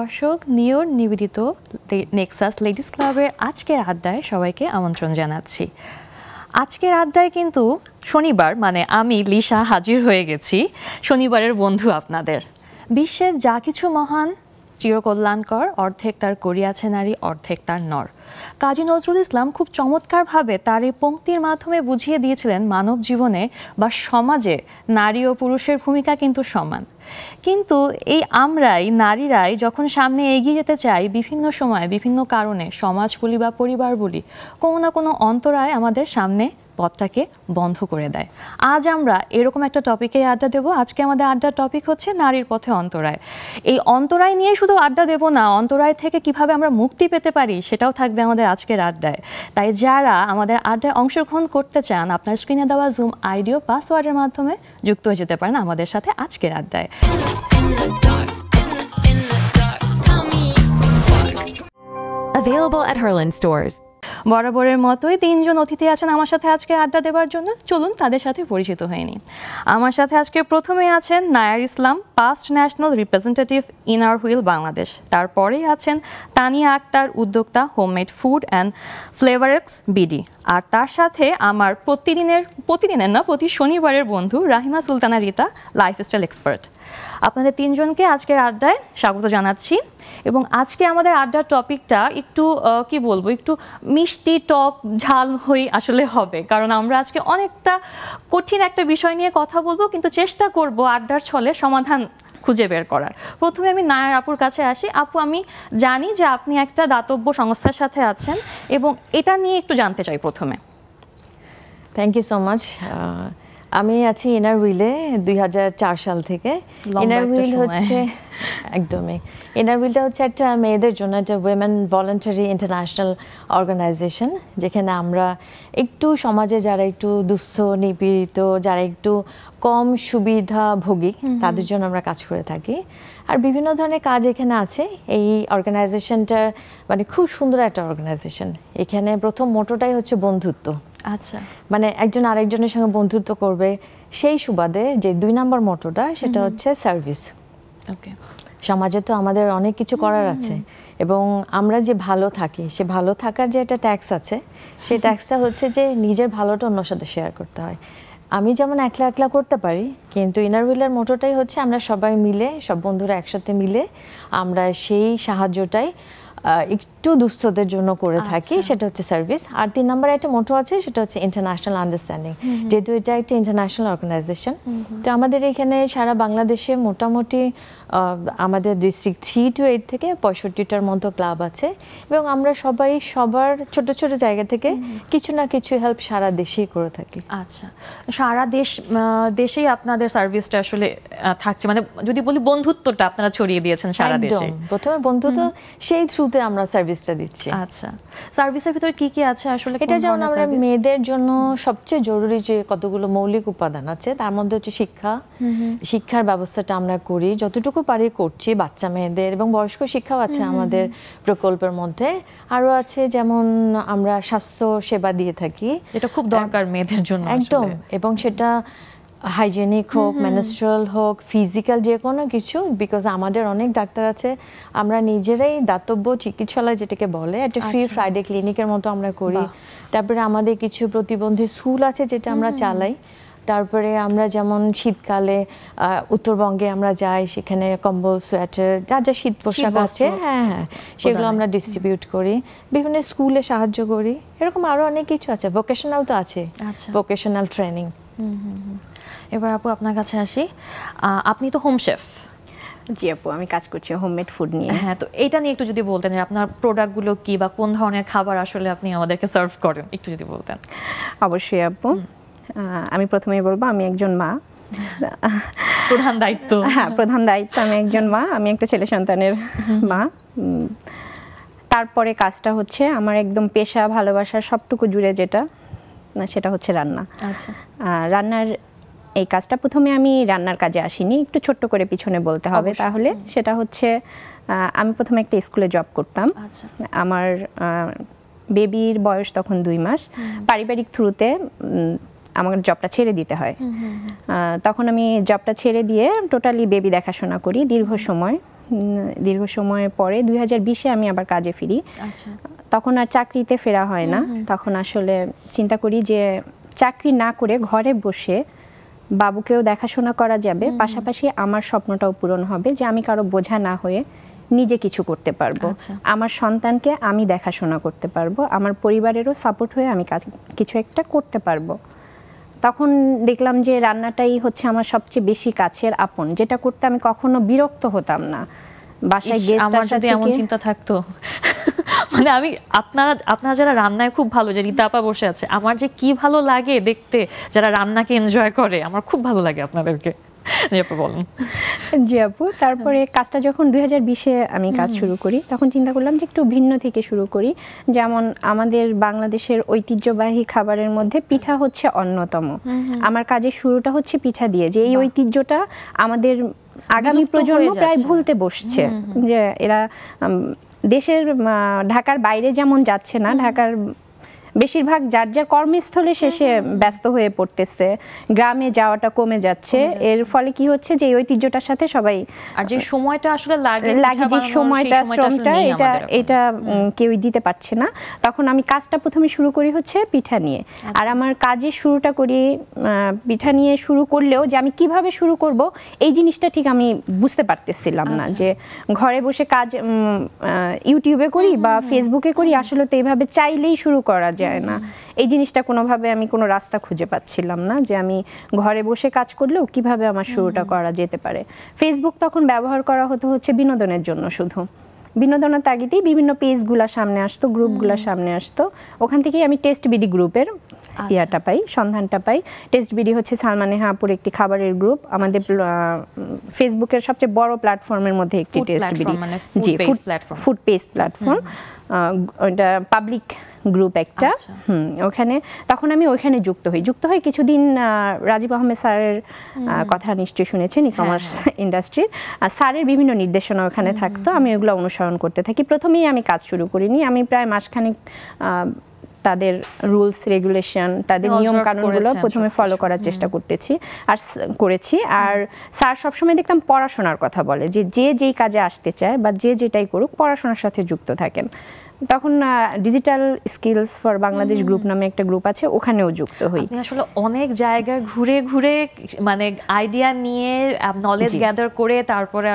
দর্শক, নিয়র নিবেদিত Nexus ladies ক্লাবের আজকের আড্ডায় সবাইকে আমন্ত্রণ জানাচ্ছি। আজকের আড্ডায় কিন্তু শনিবার, মানে আমি লিসা হাজির হয়ে গেছি, শনিবারের বন্ধু আপনাদের। বিশ্বের যা কিছু মহান, চিরকল্যাণকর, অর্ধেক তার করিয়াছে নারী, অর্ধেক তার নর। কাজী নজরুল ইসলাম খুব চমৎকারভাবে তার এই পংক্তির মাধ্যমে বুঝিয়ে দিয়েছিলেন মানব জীবনে বা সমাজে নারী ও পুরুষের ভূমিকা কিন্তু সমান। কিন্তু এই আমরাই, নারীরাই যখন সামনে এগিয়ে যেতে চাই, বিভিন্ন সময় বিভিন্ন কারণে সমাজ বলি বা পরিবার বলি, কোনো না কোনো অন্তরায় আমাদের সামনে পথটাকে বন্ধ করে দেয়। আজ আমরা এরকম একটা টপিকে আড্ডা দেব। আজকে আমাদের আড্ডার টপিক হচ্ছে নারীর পথে অন্তরায়। এই অন্তরায় নিয়ে শুধু আড্ডা দেব না, অন্তরায় থেকে কিভাবে আমরা মুক্তি পেতে পারি সেটাও থাকবে আমাদের আজকের আড্ডায়। তাই যারা আমাদের আড্ডায় অংশগ্রহণ করতে চান, আপনার স্ক্রিনে দেওয়া জুম আইডি ও পাসওয়ার্ডের মাধ্যমে যুক্ত হয়ে যেতে পারেন আমাদের সাথে আজকের আড্ডায়। Available at Herland Stores. বরাবরের মতোই তিনজন অতিথি আছেন আমার সাথে আজকে আড্ডা দেওয়ার জন্য। চলুন তাদের সাথে পরিচিত হয়ে নিই। আমার সাথে আজকে প্রথমে আছেন Nayar Islam, past national representative inner wheel Bangladesh. তারপরেই আছেন তানিয়া আক্তার, উদ্যোক্তা homemade food and Flavorex BD. আর তার সাথে আমার প্রতি শনিবারের বন্ধু রাহিমা সুলতানা রিতা, লাইফস্টাইল এক্সপার্ট। আপনাদের তিনজনকে আজকের আড্ডায় স্বাগত জানাচ্ছি। এবং আজকে আমাদের আড্ডার টপিকটা একটু কি বলবো, একটু মিষ্টি টক ঝাল হয়ে আসলে হবে, কারণ আমরা আজকে অনেকটা কঠিন একটা বিষয় নিয়ে কথা বলবো, কিন্তু চেষ্টা করব আড্ডার ছলে সমাধান খুঁজে বের করার। প্রথমে আমি নায়ার আপুর কাছে আসি। আপু, আমি জানি যে আপনি একটা দাতব্য সংস্থার সাথে আছেন এবং এটা নিয়ে একটু জানতে চাই প্রথমে। Thank you so much. আমি আছি ইনার হুইলে 2004 সাল থেকে। ইনার হুইল হচ্ছে একদমই, ইনার হুইলটা হচ্ছে একটা মেয়েদের জন্য একটা উইমেন ভলান্টারি ইন্টারন্যাশনাল অর্গানাইজেশন, যেখানে আমরা একটু সমাজে যারা একটু দুস্থ, নিপীড়িত, যারা একটু কম সুবিধাভোগী, তাদের জন্য আমরা কাজ করে থাকি। আর বিভিন্ন ধরনের কাজ এখানে আছে। এই অর্গানাইজেশনটার মানে খুব সুন্দর একটা অর্গানাইজেশন। এখানে প্রথম মোটোটাই হচ্ছে বন্ধুত্ব। আচ্ছা, মানে একজন আরেকজনের সঙ্গে বন্ধুত্ব করবে, সেই সুবাদে যে 2 নম্বর মোটোটা সেটা হচ্ছে সার্ভিস। ওকে, সমাজে তো আমাদের অনেক কিছু করার আছে, এবং আমরা যে ভালো থাকি, সে ভালো থাকার যে একটা ট্যাক্স আছে, সেই ট্যাক্সটা হচ্ছে যে নিজের ভালোটা অন্যর সাথে শেয়ার করতে হয়। আমি যেমন একলা একলা করতে পারি, কিন্তু ইনার হুইলের মোটোটাই হচ্ছে আমরা সবাই মিলে, সব বন্ধুরা একসাথে মিলে আমরা সেই সাহায্যটাই একটু দুস্থদের জন্য করে থাকি, সেটা হচ্ছে সার্ভিস। আর 3 নম্বরে একটা মোটো আছে, সেটা হচ্ছে ইন্টারন্যাশনাল আন্ডারস্ট্যান্ডিং। যেহেতু এটা একটা ইন্টারন্যাশনাল অর্গানাইজেশন, তো আমাদের এখানে সারা বাংলাদেশে মোটামুটি আমাদের ডিস্ট্রিক্ট 3 to 8 থেকে 65টার মতো ক্লাব আছে, এবং আমরা সবাই সবার ছোট ছোট জায়গা থেকে কিছু না কিছু হেল্প সারা দেশেই করে থাকি। আচ্ছা, সারা দেশেই আপনাদের সার্ভিসটা আসলে থাকছে, মানে যদি বলি বন্ধুত্বটা আপনারা ছড়িয়ে দিয়েছেন সারা দেশে। প্রথমে বন্ধুত্ব, সেই থ্রুতে আমরা সার্ভিসটা দিচ্ছি। আচ্ছা, সার্ভিসের ভিতরে কি কি আছে আসলে? এটা যেমন আমরা মেয়েদের জন্য সবচেয়ে জরুরি যে কতগুলো মৌলিক উপাদান আছে, তার মধ্যে হচ্ছে শিক্ষা। শিক্ষার ব্যবস্থাটা আমরা করি, যতটুকু পারি করছি। বাচ্চা মেয়েদের এবং বয়স্ক শিক্ষাও আছে আমাদের প্রকল্পের মধ্যে। আরও আছে যেমন আমরা স্বাস্থ্য সেবা দিয়ে থাকি, এটা খুব দরকার মেয়েদের জন্য একদম। এবং সেটা হাইজেনিক হোক, মেনস্ট্রুয়াল হোক, ফিজিক্যাল, যে কোনো কিছু। বিকজ আমাদের অনেক ডাক্তার আছে, আমরা নিজেরাই দাতব্য চিকিৎসালয় যেটাকে বলে, একটা ফ্রি ফ্রাইডে ক্লিনিকের মতো আমরা করি। তারপরে আমাদের কিছু প্রতিবন্ধী স্কুল আছে যেটা আমরা চালাই। তারপরে আমরা যেমন শীতকালে উত্তরবঙ্গে আমরা যাই, সেখানে কম্বল, সোয়েটার, যা যা শীত পোশাক আছে, সেগুলো আমরা ডিস্ট্রিবিউট করি। বিভিন্ন স্কুলে সাহায্য করি। এরকম আরও অনেক কিছু আছে। ভোকেশনাল তো আছে, ভোকেশনাল ট্রেনিং। এবার আপু আপনার কাছে আসি। আপনি তো হোম শেফ। জি আপু, আমি কাজ করছি হোমমেড ফুড নিয়ে। হ্যাঁ, তো এটা নিয়ে একটু যদি বলতেন যে আপনার প্রোডাক্টগুলো কি বা কোন ধরনের খাবার আসলে আপনি আমাদেরকে সার্ভ করেন, একটু যদি বলতেন। অবশ্যই আপু, আমি প্রথমেই বলবো আমি একজন মা। প্রধান দায়িত্ব, হ্যাঁ প্রধান দায়িত্ব, আমি একজন মা, আমি একটা ছেলে সন্তানের মা। তারপরে কাজটা হচ্ছে আমার একদম পেশা, ভালোবাসার সবটুকু জুড়ে যেটা, সেটা হচ্ছে রান্না। আচ্ছা, রান্নার এই কাজটা প্রথমে আমি রান্নার কাজে আসিনি, একটু ছোট্ট করে পিছনে বলতে হবে তাহলে। সেটা হচ্ছে আমি প্রথমে একটা স্কুলে জব করতাম। আমার বেবির বয়স তখন 2 মাস। পারিবারিক থ্রুতে আমার জবটা ছেড়ে দিতে হয়। তখন আমি জবটা ছেড়ে দিয়ে টোটালি বেবি দেখাশোনা করি দীর্ঘ সময়। দীর্ঘ সময় পরে 2020-এ আমি আবার কাজে ফিরি। আচ্ছা। তখন আর চাকরিতে ফেরা হয় না, তখন আসলে চিন্তা করি যে চাকরি না করে ঘরে বসে বাবুকেও দেখাশোনা করা যাবে, পাশাপাশি আমার স্বপ্নটাও পূরণ হবে যে আমি কারো বোঝা না হয়ে নিজে কিছু করতে পারবো, আমার সন্তানকে আমি দেখাশোনা করতে পারবো, আমার পরিবারেরও সাপোর্ট হয়ে আমি কিছু একটা করতে পারবো। তখন দেখলাম যে রান্নাটাই হচ্ছে আমার সবচেয়ে বেশি কাছের আপন, যেটা করতে আমি কখনো বিরক্ত হতাম না। বাসায় গেস্ট আসা থেকে এমন চিন্তা থাকতো মানে আমি আপনারা যারা রান্নায় খুব ভালো, যে রীতা আপা বসে আছে, আমার যে কি ভালো লাগে দেখতে যারা রান্নাকে এনজয় করে, আমার খুব ভালো লাগে আপনাদেরকে। বলুন। জি আপু, তারপরে কাজটা যখন 2020-এ আমি কাজ শুরু করি, তখন চিন্তা করলাম যে একটু ভিন্ন থেকে শুরু করি। যেমন আমাদের বাংলাদেশের ঐতিহ্যবাহী খাবারের মধ্যে পিঠা হচ্ছে অন্যতম। আমার কাজের শুরুটা হচ্ছে পিঠা দিয়ে, যে এই ঐতিহ্যটা আমাদের আগামী প্রজন্ম প্রায় ভুলতে বসছে, যে এরা দেশের ঢাকার বাইরে যেমন যাচ্ছে না, ঢাকার বেশিরভাগ যার যার কর্মস্থলে শেষে ব্যস্ত হয়ে পড়তেছে, গ্রামে যাওয়াটা কমে যাচ্ছে। এর ফলে কি হচ্ছে যে এই ঐতিহ্যটার সাথে সবাই, আর যে সময়টা আসলে লাগে যে সময়টা শ্রমটা এটা কেউই দিতে পারছে না। তখন আমি কাজটা প্রথমে শুরু করি হচ্ছে পিঠা নিয়ে। আর আমার কাজের শুরুটা করি পিঠা নিয়ে শুরু করলেও যে আমি কিভাবে শুরু করব এই জিনিসটা ঠিক আমি বুঝতে পারতেছিলাম না, যে ঘরে বসে কাজ ইউটিউবে করি বা ফেসবুকে করি, আসলে তো এইভাবে চাইলেই শুরু করা যায় না। এই জিনিসটা কোনোভাবে আমি কোনো রাস্তা খুঁজে পাচ্ছিলাম না, যে আমি ঘরে বসে কাজ করলেও কিভাবে আমার শুরুটা করা যেতে পারে। ফেসবুক তখন ব্যবহার করা হচ্ছে বিনোদনের জন্য, শুধু বিনোদনের তাগিদেই বিভিন্ন পেজগুলা সামনে আসতো, গ্রুপগুলা সামনে আসতো। ওখান থেকেই আমি টেস্ট বিডি গ্রুপের ইয়াটা পাই, সন্ধানটা পাই। টেস্ট বিডি হচ্ছে সালমা নেহা আপুর একটি খাবারের গ্রুপ, আমাদের ফেসবুকের সবচেয়ে বড় প্ল্যাটফর্মের মধ্যে একটি টেস্ট বিডি, জি ফুড পেজ প্ল্যাটফর্ম, ওটা পাবলিক গ্রুপ একটা। ওখানে তখন আমি ওইখানে যুক্ত হই কিছুদিন। রাজীব আহমেদ স্যারের কথা নিশ্চয়ই শুনেছেন, ই কমার্স ইন্ডাস্ট্রির স্যারের বিভিন্ন নির্দেশনা ওখানে থাকতো, আমি ওগুলো অনুসরণ করতে থাকি। প্রথমেই আমি কাজ শুরু করিনি, আমি প্রায় মাসখানেক তাদের রুলস রেগুলেশন, তাদের নিয়ম কানুনগুলো প্রথমে ফলো করার চেষ্টা করেছি। আর স্যার সবসময় দেখতাম পড়াশোনার কথা বলে, যে যেই কাজে আসতে চায় বা যেটাই করুক পড়াশোনার সাথে যুক্ত থাকেন। তখন digital skills for Bangladesh group নামে একটা গ্রুপ আছে, ওখানেও যুক্ত হই। আপনি আসলে অনেক জায়গায় ঘুরে ঘুরে মানে আইডিয়া নিয়ে নলেজ গ্যাদার করে তারপরে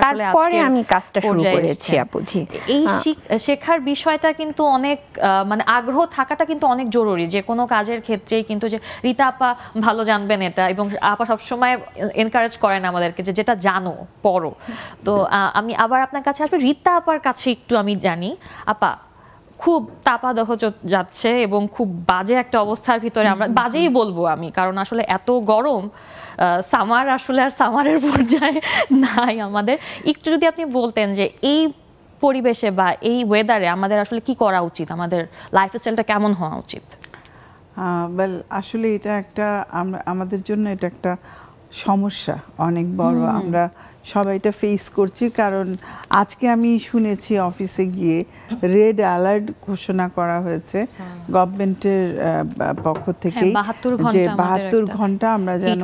আমি কাজটা শুরু করেছি আপু। জি, এই শেখার বিষয়টা কিন্তু অনেক মানে আগ্রহ থাকাটা কিন্তু অনেক জরুরি যে কোনো কাজের ক্ষেত্রেই, কিন্তু যে রীতা আপা ভালো জানবেন এটা, এবং আপা সবসময় এনকারেজ করেন আমাদেরকে যে যেটা জানো পড়ো। তো আমি আবার আপনার কাছে আসবো, রীতা আপার কাছে একটু আমি জানি, আপা খুব তাপাদহ যাচ্ছে এবং খুব বাজে একটা অবস্থার ভিতরে, আমরা বাজেই বলবো আমি, কারণ আসলে এত গরম, সামার আসলে আর সামারের পর্যায়ে নাই আমাদের। একটু যদি আপনি বলতেন যে এই পরিবেশে বা এই ওয়েদারে আমাদের আসলে কি করা উচিত, আমাদের লাইফস্টাইলটা কেমন হওয়া উচিত? ওয়েল, আসলে এটা একটা আমাদের জন্য এটা একটা সমস্যা অনেক বড়, আমরা সবাই এটা ফেস করছি। কারণ আজকে আমি শুনেছি অফিসে গিয়ে রেড অ্যালার্ট ঘোষণা করা হয়েছে গভর্নমেন্টের পক্ষ থেকে, যে 72 ঘন্টা আমরা যেন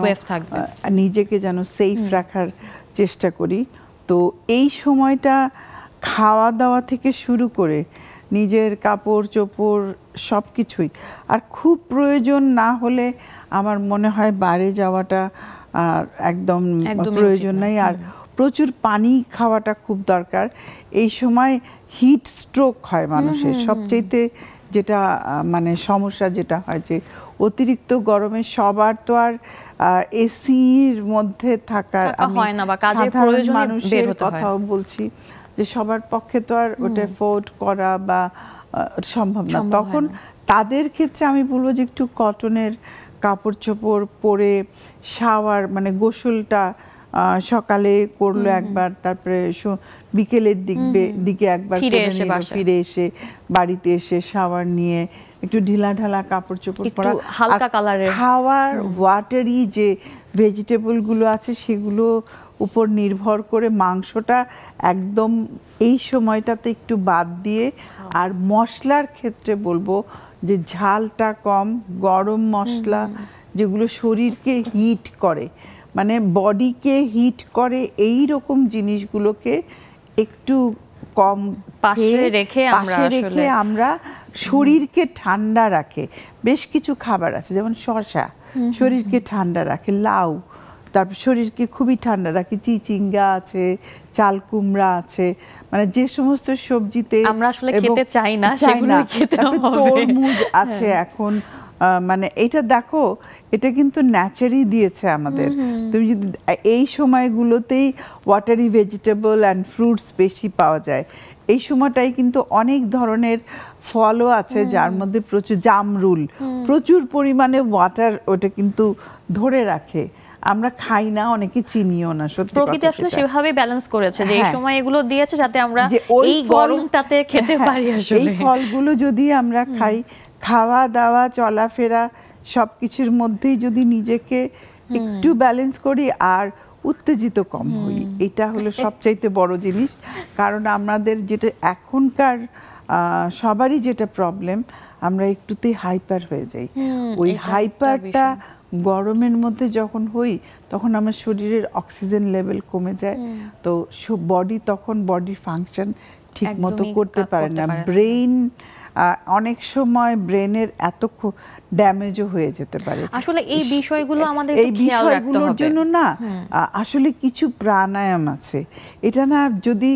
নিজেকে যেন সেফ রাখার চেষ্টা করি। তো এই সময়টা খাওয়া দাওয়া থেকে শুরু করে নিজের কাপড় চোপড় সব কিছুই, আর খুব প্রয়োজন না হলে আমার মনে হয় বাইরে যাওয়াটা একদম প্রয়োজন নাই। আর প্রচুর পানি খাওয়াটা খুব দরকার। এই সময় হিট স্ট্রোক হয় মানুষের, সবচেয়ে যেটা মানে সমস্যা যেটা হয় যে অতিরিক্ত গরমে সবার তো আর এসির মধ্যে থাকার, আমি সাধারণ মানুষের কথাও বলছি, যে সবার পক্ষে তো আর ওটা এফোর্ড করা বা সম্ভব না। তখন তাদের ক্ষেত্রে আমি বলবো যে একটু কটনের কাপড় চোপড় পরে শাওয়ার, মানে গোসলটা সকালে করলো একবার, তারপরে বিকেলের দিকে একবার ফিরে এসে বাড়িতে এসে শাওয়ার নিয়ে একটু ঢিলা ঢালা কাপড় চোপড় পরা, হালকা কালারের খাওয়ার, ওয়াটারি যে ভেজিটেবলগুলো আছে সেগুলো উপর নির্ভর করে মাংসটা একদম এই সময়টাতে একটু বাদ দিয়ে, আর মশলার ক্ষেত্রে বলবো যে ঝালটা কম, গরম মশলা যেগুলো শরীরকে হিট করে, মানে বডিকে হিট করে, এই রকম জিনিসগুলোকে একটু কম পাশে রেখে আমরা শরীরকে ঠান্ডা রাখে বেশ কিছু খাবার আছে, যেমন শসা শরীরকে ঠান্ডা রাখে, লাউ তারপর শরীরকে খুবই ঠান্ডা রাখে, চিচিঙ্গা আছে, চাল কুমড়া আছে, মানে যে সমস্ত সবজিতে আমরা আসলে খেতে চাই না সেগুলো খেতে হবে। তরমুজ আছে এখন, মানে এটা দেখো এটা কিন্তু ন্যাচারই দিয়েছে আমাদের। তুমি যদি এই সময়গুলোতেই ওয়াটারি ভেজিটেবল অ্যান্ড ফ্রুটস বেশি পাওয়া যায়, এই সময়টাই কিন্তু অনেক ধরনের ফলও আছে যার মধ্যে প্রচুর জামরুল প্রচুর পরিমাণে ওয়াটার ওটা কিন্তু ধরে রাখে, আমরা খাই না, অনেকে চিনিও না। সত্যি প্রকৃতি আসলে সেভাবে ব্যালেন্স করেছে যে এই সময় এগুলো দিয়েছে যাতে আমরা এই গরমটাতে খেতে পারি। আসলে এই ফলগুলো যদি আমরা খাই, খাওয়া দাওয়া চলাফেরা সবকিছুর মধ্যেই যদি নিজেকে একটু ব্যালেন্স করি আর উত্তেজিত কম হই, এটা হলো সবচাইতে বড় জিনিস। কারণ আমাদের যেটা এখনকার সবারই যেটা প্রবলেম, আমরা একটুতেই হাইপার হয়ে যাই। ওই হাইপারটা গরমের মধ্যে যখন হই তখন আমার শরীরের অক্সিজেন লেভেল কমে যায়, তো বডি তখন বডি ফাংশন ঠিক মতো করতে পারে না। ব্রেইন অনেক সময় ব্রেনের এত ড্যামেজও হয়ে যেতে পারে। আসলে এই বিষয়গুলো আমাদের খেয়াল রাখতে হবে। জন্য না আসলে কিছু প্রাণায়াম আছে, এটা না যদি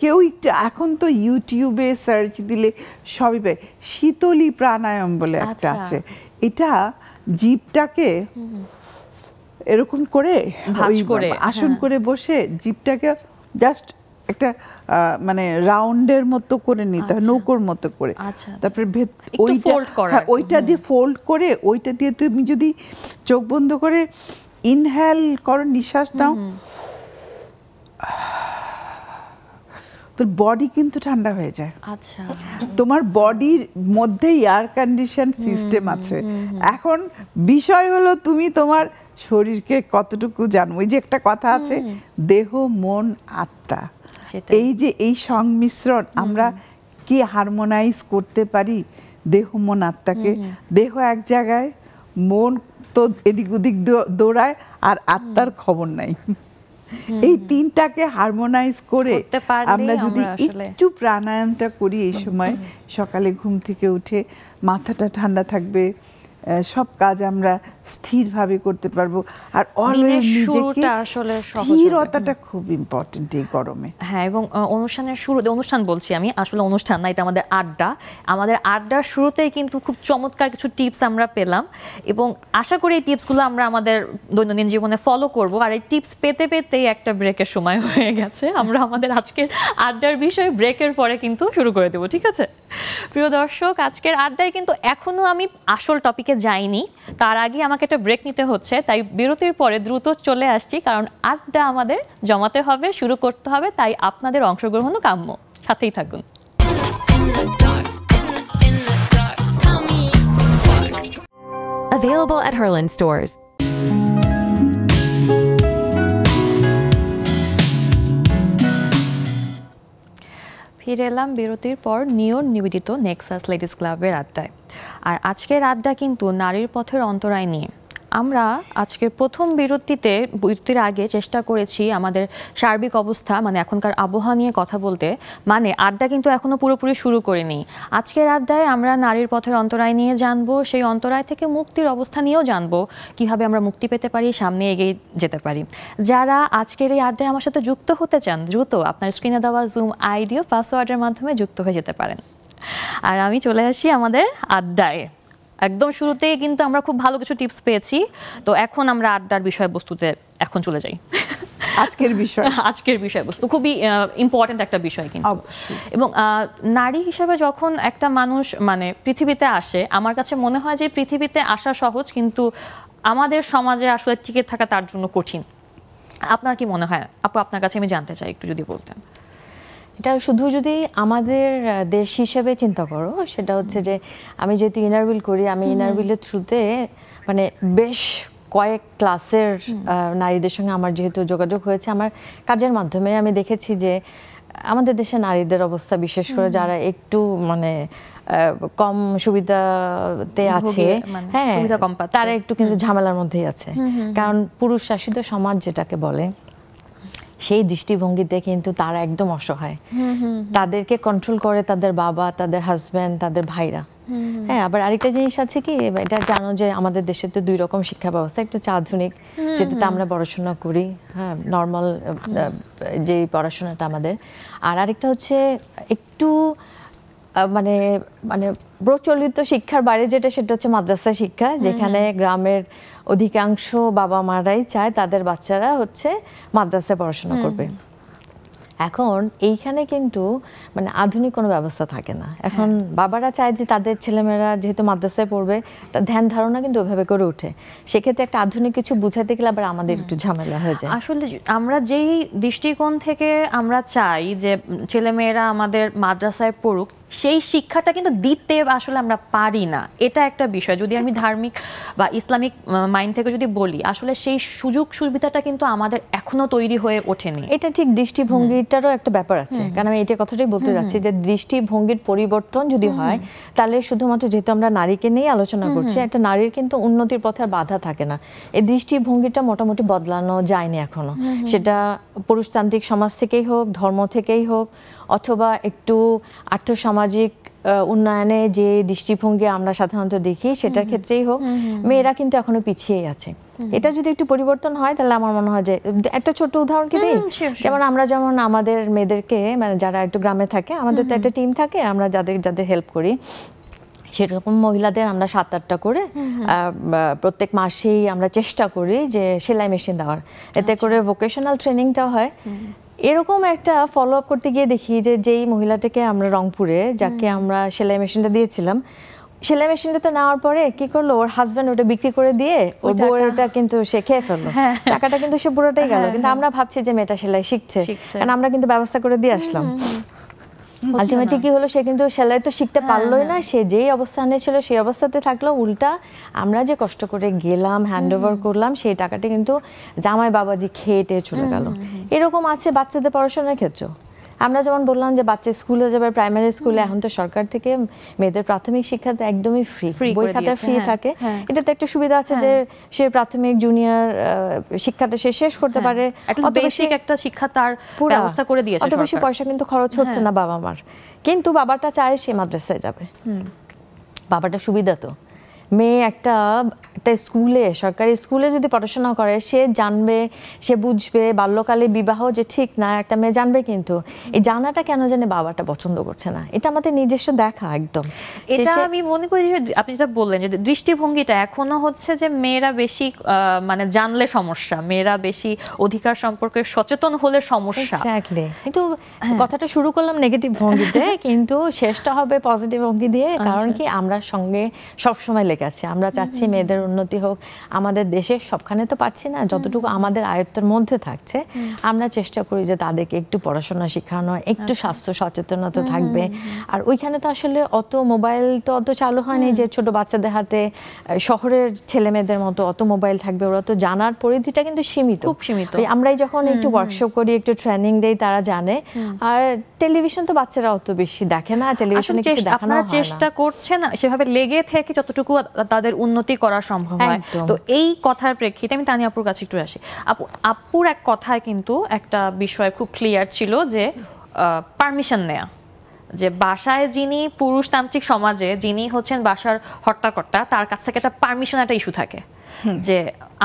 কেউ একটু, এখন তো ইউটিউবে সার্চ দিলে সবই পায়, শীতলী প্রাণায়াম বলে একটা আছে। এটা জিভটাকে এরকম করে আসন করে বসে জিভটাকে জাস্ট একটা মানে রাউন্ডের মতো করে নিতে হয়, নৌকোর মতো করে, তারপরে ওইটা দিয়ে ফোল্ড করে ওইটা দিয়ে তুমি যদি চোখ বন্ধ করে ইনহেল করো, নিঃশ্বাস নাও, তোর বডি কিন্তু ঠান্ডা হয়ে যায়। আচ্ছা, তোমার বডির মধ্যে এয়ার কন্ডিশন সিস্টেম আছে। এখন বিষয় হলো তুমি তোমার শরীরকে কতটুকু জানো। ওই যে একটা কথা আছে, দেহ মন আত্মা, এই যে এই সংমিশ্রণ আমরা কি হারমোনাইজ করতে পারি দেহ মন আত্মাকে। দেহ এক জায়গায়, মন তো এদিক ওদিক দৌড়ায়, আর আত্মার খবর নাই। এই তিনটাকে হারমোনাইজ করে আমরা যদি একটু প্রাণায়ামটা করি এই সময়, সকালে ঘুম থেকে উঠে মাথাটা ঠান্ডা থাকবে, সব কাজ আমরা স্থিরভাবে করতে পারবো। আর অলওয়েজ নিজেকে স্থিরতাটা খুব ইম্পর্টেন্ট এই গরমে। হ্যাঁ, এবং অনুষ্ঠানের শুরুতে, অনুষ্ঠান বলছি আমি, আসলে অনুষ্ঠান না, এটা আমাদের আড্ডা। আমাদের আড্ডার শুরুতেই কিন্তু খুব চমৎকার কিছু টিপস আমরা পেলাম, এবং আশা করি এই টিপসগুলো আমরা আমাদের দৈনন্দিন জীবনে ফলো করব। আর এই টিপস পেতে পেতেই একটা ব্রেকের সময় হয়ে গেছে। আমরা আমাদের আজকের আড্ডার বিষয় ব্রেকের পরে কিন্তু শুরু করে দেবো, ঠিক আছে? প্রিয় দর্শক, আজকের আড্ডায় কিন্তু এখনো আমি আসল টপিকে যাইনি, তার আগে আমাকে একটা ব্রেক নিতে হচ্ছে, তাই বিরতির পরে দ্রুত চলে আসছি, কারণ আড্ডা আমাদের জমাতে হবে, শুরু করতে হবে, তাই আপনাদের অংশগ্রহণও কাম্য। সাথেই থাকুন। Available at Herland stores. ফিরে এলাম বিরতির পর নিবেদিত নেক্সাস লেডিস ক্লাবের আড্ডায়। আর আজকের আড্ডা কিন্তু নারীর পথের অন্তরায় নিয়ে। আমরা আজকের প্রথম বিরতির আগে চেষ্টা করেছি আমাদের সার্বিক অবস্থা, মানে এখনকার আবহাওয়া নিয়ে কথা বলতে, মানে আড্ডা কিন্তু এখনো পুরোপুরি শুরু করিনি। আজকের আড্ডায় আমরা নারীর পথের অন্তরায় নিয়ে জানবো, সেই অন্তরায় থেকে মুক্তির অবস্থা নিয়েও জানবো, কিভাবে আমরা মুক্তি পেতে পারি, সামনে এগিয়ে যেতে পারি। যারা আজকের এই আড্ডায় আমার সাথে যুক্ত হতে চান, দ্রুত আপনার স্ক্রিনে দেওয়া জুম আইডি ও পাসওয়ার্ডের মাধ্যমে যুক্ত হয়ে যেতে পারেন। আর আমি চলে আসি আমাদের আড্ডায়। একদম শুরুতেই কিন্তু আমরা খুব ভালো কিছু টিপস পেয়েছি, তো এখন আমরা আড্ডার বিষয়বস্তুতে এখন চলে যাই। আজকের বিষয়বস্তু খুবই ইম্পর্টেন্ট একটা বিষয় কিন্তু, এবং নারী হিসেবে যখন একটা মানুষ মানে পৃথিবীতে আসে, আমার কাছে মনে হয় যে পৃথিবীতে আসা সহজ, কিন্তু আমাদের সমাজে আসলে টিকে থাকা তার জন্য কঠিন। আপনার কি মনে হয় আপু? আপনার কাছে আমি জানতে চাই, একটু যদি বলতেন। এটা শুধু যদি আমাদের দেশ হিসেবে চিন্তা করো, সেটা হচ্ছে যে আমি যেহেতু ইনারভিল করি, আমি ইনারভিলের থ্রুতে মানে বেশ কয়েক ক্লাসের নারীদের সঙ্গে আমার যেহেতু যোগাযোগ হয়েছে আমার কাজের মাধ্যমে, আমি দেখেছি যে আমাদের দেশে নারীদের অবস্থা, বিশেষ করে যারা একটু মানে কম সুবিধাতে আছে, হ্যাঁ, তারা একটু কিন্তু ঝামেলার মধ্যেই আছে। কারণ পুরুষ শাসিত সমাজ যেটাকে বলে, সেই দৃষ্টিভঙ্গিতে কিন্তু তারা একদম অসহায়। তাদেরকে কন্ট্রোল করে তাদের বাবা, তাদের হাজব্যান্ড, তাদের ভাইরা। হ্যাঁ, আবার আরেকটা জিনিস আছে কি, এটা জানো যে আমাদের দেশে তো 2 রকম শিক্ষা ব্যবস্থা, একটা হচ্ছে আধুনিক যেটাতে আমরা পড়াশোনা করি, হ্যাঁ, নর্মাল যে পড়াশোনাটা আমাদের, আর আরেকটা হচ্ছে একটু মানে মানে প্রচলিত শিক্ষার বাইরে যেটা, সেটা হচ্ছে মাদ্রাসা শিক্ষা, যেখানে গ্রামের অধিকাংশ বাবা মারাই চায় তাদের বাচ্চারা হচ্ছে মাদ্রাসায় পড়াশোনা করবে। এখন এইখানে কিন্তু মানে আধুনিক কোনো ব্যবস্থা থাকে না। এখন বাবারা চায় যে তাদের ছেলেমেয়েরা যেহেতু মাদ্রাসায় পড়বে, তার ধ্যান ধারণা কিন্তু ওইভাবে করে ওঠে। সেক্ষেত্রে একটা আধুনিক কিছু বুঝাতে গেলে আবার আমাদের একটু ঝামেলা হয়ে যায়। আসলে আমরা যেই দৃষ্টিকোণ থেকে আমরা চাই যে ছেলেমেয়েরা আমাদের মাদ্রাসায় পড়ুক, সেই শিক্ষাটা কিন্তু দিতে আসলে আমরা পারি না। এটা একটা বিষয়। যদি আমি ধার্মিক বা ইসলামিক মাইন্ড থেকে যদি বলি, আসলে সেই সুযোগ সুবিধাটা কিন্তু আমাদের এখনো তৈরি হয়ে ওঠেনি। এটা ঠিক দৃষ্টিভঙ্গিটারও একটা ব্যাপার আছে, কারণ আমি এটা কথাটাই বলতে যাচ্ছি যে দৃষ্টিভঙ্গির পরিবর্তন যদি হয়, তাহলে শুধুমাত্র যেহেতু আমরা নারীকে নিয়ে আলোচনা করছি, একটা নারীর কিন্তু উন্নতির পথে আর বাধা থাকে না। এই দৃষ্টিভঙ্গিটা মোটামুটি বদলানো যায়নি এখনো, সেটা পুরুষতান্ত্রিক সমাজ থেকেই হোক, ধর্ম থেকেই হোক, অথবা একটু আর্থসামাজিক উন্নয়নে যে দৃষ্টিভঙ্গি আমরা সাধারণত দেখি সেটার ক্ষেত্রেই হোক, মেয়েরা কিন্তু এখনো পিছিয়েই আছে। এটা যদি একটু পরিবর্তন হয়, তাহলে আমার মনে হয় যে, একটা ছোট উদাহরণ কি দিই, যেমন আমরা যেমন আমাদের মেয়েদেরকে, মানে যারা একটু গ্রামে থাকে, আমাদের তো একটা টিম থাকে, আমরা যাদের হেল্প করি, সেরকম মহিলাদের আমরা 7-8টা করে প্রত্যেক মাসেই আমরা চেষ্টা করি যে সেলাই মেশিন দেওয়ার, এতে করে ভোকেশনাল ট্রেনিংটা হয়। এরকম একটা ফলো আপ করতে গিয়ে দেখি যে যেই মহিলাটাকে আমরা রংপুরে, যাকে আমরা সেলাই মেশিনটা দিয়েছিলাম, সেলাই মেশিনটা তো নেওয়ার পরে কি করলো, ওর হাজব্যান্ড ওটা বিক্রি করে দিয়ে ওর বউয়েরটা কিন্তু সে খেয়ে ফেললো, টাকাটা কিন্তু সে পুরোটাই গেল। কিন্তু আমরা ভাবছি যে মেয়েটা সেলাই শিখছে, কারণ আমরা কিন্তু ব্যবস্থা করে দিয়ে আসলাম। আলটিমেটলি কি হলো, সে কিন্তু সেলাই তো শিখতে পারলোই না, সে যেই অবস্থানে ছিল সেই অবস্থাতে থাকলো। উল্টা আমরা যে কষ্ট করে গেলাম, হ্যান্ড ওভার করলাম, সেই টাকাটা কিন্তু জামাই বাবাজি খেয়ে চলে গেল। এরকম আছে বাচ্চাদের পড়াশোনার ক্ষেত্রেও। আমরা যেমন বললাম যে বাচ্চা স্কুলে যাবে, প্রাইমারি স্কুলে, এখন তো সরকার থেকে মেয়েদের প্রাথমিক শিক্ষাতে একদমই ফ্রি, বই খাতা ফ্রি থাকে। এটাতে একটা সুবিধা আছে যে সে প্রাথমিক জুনিয়র শিক্ষাটা সে শেষ করতে পারে, অত বেসিক একটা শিক্ষা তার ব্যবস্থা করে দিয়েছে। অত বেশি পয়সা কিন্তু খরচ হচ্ছে না বাবা মার। কিন্তু বাবাটা চায় সে মাদ্রাসায় যাবে, বাবাটা সুবিধা তো। মেয়ে একটা স্কুলে, সরকারি স্কুলে যদি পড়াশোনা করে, সে জানবে, সে বুঝবে বাল্যকালে বিবাহ যে ঠিক না, একটা মেয়ে জানবে। কিন্তু এই জানাটা কেন জানে বাবাটা পছন্দ করছে না, এটা আমাদের নিজস্ব দেখা একদম। এটা আমি মনে করি যে আপনি যেটা বললেন যে দৃষ্টিভঙ্গিটা এখনো হচ্ছে যে মেয়েরা বেশি মানে জানলে সমস্যা, মেয়েরা বেশি অধিকার সম্পর্কে সচেতন হলে সমস্যা। এক্স্যাক্টলি। কিন্তু কথাটা শুরু করলাম নেগেটিভ ভঙ্গিতে, কিন্তু শেষটা হবে পজিটিভ ভঙ্গি দিয়ে। কারণ কি, আমরা সঙ্গে সবসময় লেগে আছি, আমরা চাচ্ছি মেয়েদের উন্নতি হোক। আমাদের দেশে সবখানে তো পারছি না, যতটুকু আমাদের আয়ত্তের মধ্যে থাকছে আমরা চেষ্টা করি যে তাদেরকে একটু পড়াশোনা শেখানো, একটু স্বাস্থ্য সচেতনতা থাকবে। আর ওইখানে তো আসলে অত মোবাইল তো অত চালু হয়নি যে ছোট বাচ্চাদের হাতে শহরের ছেলে মেয়েদের মতো অত মোবাইল থাকবে। ওরা তো জানার পরিধিটা কিন্তু সীমিত, খুব সীমিত। আমরাই যখন একটু ওয়ার্কশপ করি, একটু ট্রেনিং দেই, তারা জানে। আর টেলিভিশন তো বাচ্চারা অত বেশি দেখে না, টেলিভিশনে কিছু দেখানো হয় না। চেষ্টা করছে না সেভাবে লেগে থেকে যতটুকু তাদের উন্নতি করা সম্ভব হয়। তো এই কথার প্রেক্ষিতে আমি তানি আপুর কাছে একটু আসি। আপুর এক কথায় কিন্তু একটা বিষয় খুব ক্লিয়ার ছিল যে পারমিশন নেয়া, যে বাসায় যিনি পুরুষতান্ত্রিক সমাজে যিনি হচ্ছেন বাসার হর্তাকর্তা, তার কাছ থেকে একটা পারমিশন একটা ইস্যু থাকে যে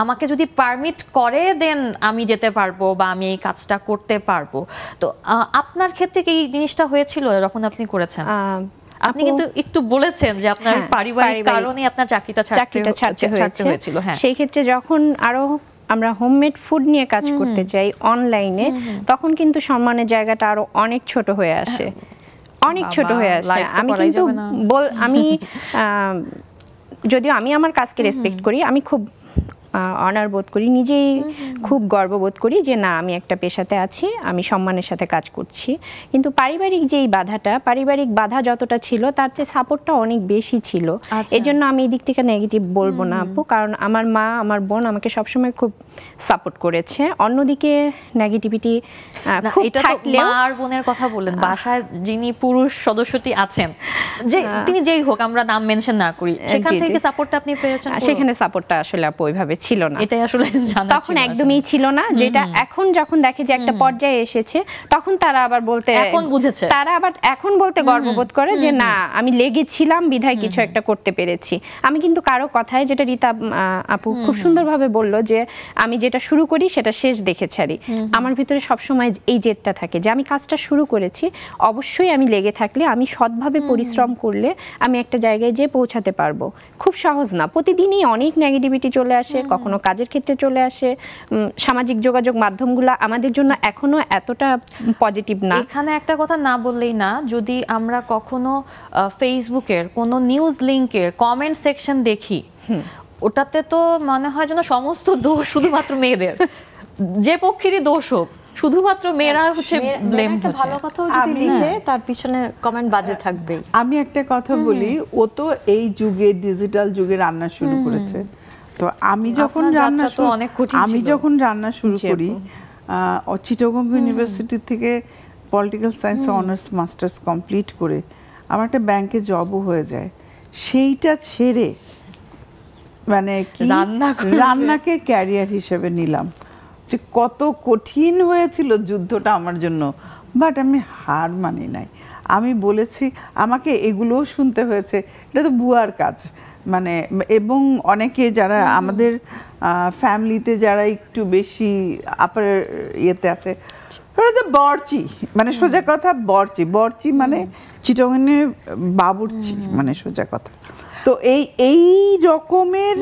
আমাকে যদি পারমিট করে দেন আমি যেতে পারবো বা আমি এই কাজটা করতে পারবো। তো আপনার ক্ষেত্রে কি এই জিনিসটা হয়েছিল যখন আপনি করেছেন? আপনি কিন্তু একটু বলেছেন যে আপনার পারিবারিক কারণে আপনার চাকরিটা ছাড়তে হয়েছিল। হ্যাঁ, সেই ক্ষেত্রে যখন আরো আমরা হোমমেড ফুড নিয়ে কাজ করতে চাই অনলাইনে, তখন কিন্তু সম্মানের জায়গাটা আরো অনেক ছোট হয়ে আসে, অনেক ছোট হয়ে আসে। আমি কিন্তু যদিও আমি আমার কাজকে রেসপেক্ট করি, আমি খুব অনার বোধ করি, নিজেই খুব গর্ববোধ করি যে না, আমি একটা পেশাতে আছি, আমি সম্মানের সাথে কাজ করছি। কিন্তু পারিবারিক যেই বাধাটা, পারিবারিক বাধা যতটা ছিল তার চেয়ে সাপোর্টটা অনেক বেশি ছিল। এই জন্য আমি এই দিক থেকে নেগেটিভ বলবো না আপু, কারণ আমার মা, আমার বোন আমাকে সবসময় খুব সাপোর্ট করেছে। অন্যদিকে নেগেটিভিটি খুব থাকলেও, মা আর বোনের কথা বললেন, বাসায় যিনি পুরুষ সদস্যটি আছেন, যে তিনি যেই হোক, আমরা নাম মেনশন না করি, সেখান থেকে সাপোর্টটা আপনি পেয়েছেন? সেখানে সাপোর্টটা আসলে আপু ওইভাবে ছিল না, এটাই আসলে জানা তখন একদমই ছিল না। যেটা এখন যখন দেখে যে একটা পর্যায়ে এসেছে, তখন তারা আবার বলতে এখন বুঝেছে, তারা আবার এখন বলতে গর্ববোধ করে যে না, আমি লেগেছিলাম বিধায় কিছু একটা করতে পেরেছি। আমি কিন্তু কারো কথায়, যেটা রীতা আপু খুব সুন্দরভাবে বলল, যে আমি যেটা শুরু করি সেটা শেষ দেখে ছাড়ি। আমার ভিতরে সবসময় এই জেদটা থাকে যে আমি কাজটা শুরু করেছি, অবশ্যই আমি লেগে থাকলে, আমি সৎভাবে পরিশ্রম করলে আমি একটা জায়গায় যেয়ে পৌঁছাতে পারবো। খুব সহজ না, প্রতিদিনই অনেক নেগেটিভিটি চলে আসে, কখনো কাজের ক্ষেত্রে চলে আসে। সামাজিক যোগাযোগ মাধ্যমগুলো আমাদের জন্য এখনো এতটা পজিটিভ না। এখানে একটা কথা না বললেই না, যদি আমরা কখনো ফেসবুকের কোনো নিউজ লিংকের কমেন্ট সেকশন দেখি, ওটাতে তো মনে হয় যেন সমস্ত দোষ শুধুমাত্র মেয়েদের, যে পক্ষেরই দোষ হোক, শুধুমাত্র মেয়েরা হচ্ছে ব্লেম হচ্ছে। ভালো কথা যদি লিখে তার পিছনে কমেন্ট বাজে থাকবে। আমি একটা কথা বলি, ও তো এই যুগে, ডিজিটাল যুগে রান্না শুরু করেছে। তো আমি যখন রান্না শুরু করি, চিটাগং ইউনিভার্সিটি থেকে political science honours masters complete করে আমার একটা ব্যাংকে জবও হয়ে যায়। সেইটা ছেড়ে মানে কি রান্নাকে ক্যারিয়ার হিসেবে নিলাম। যে কত কঠিন হয়েছিল যুদ্ধটা আমার জন্য, বাট আমি হার মানি নাই। আমি বলেছি, আমাকে এগুলোও শুনতে হয়েছে, এটা তো বুয়ার কাজ। মানে এবং অনেকে যারা আমাদের ফ্যামিলিতে যারা একটু বেশি আপার ইয়েতে আছে, বরচি, মানে সোজা কথা বরচি মানে চিটংয়ে বাবুর্চি, মানে সোজা কথা। তো এই রকমের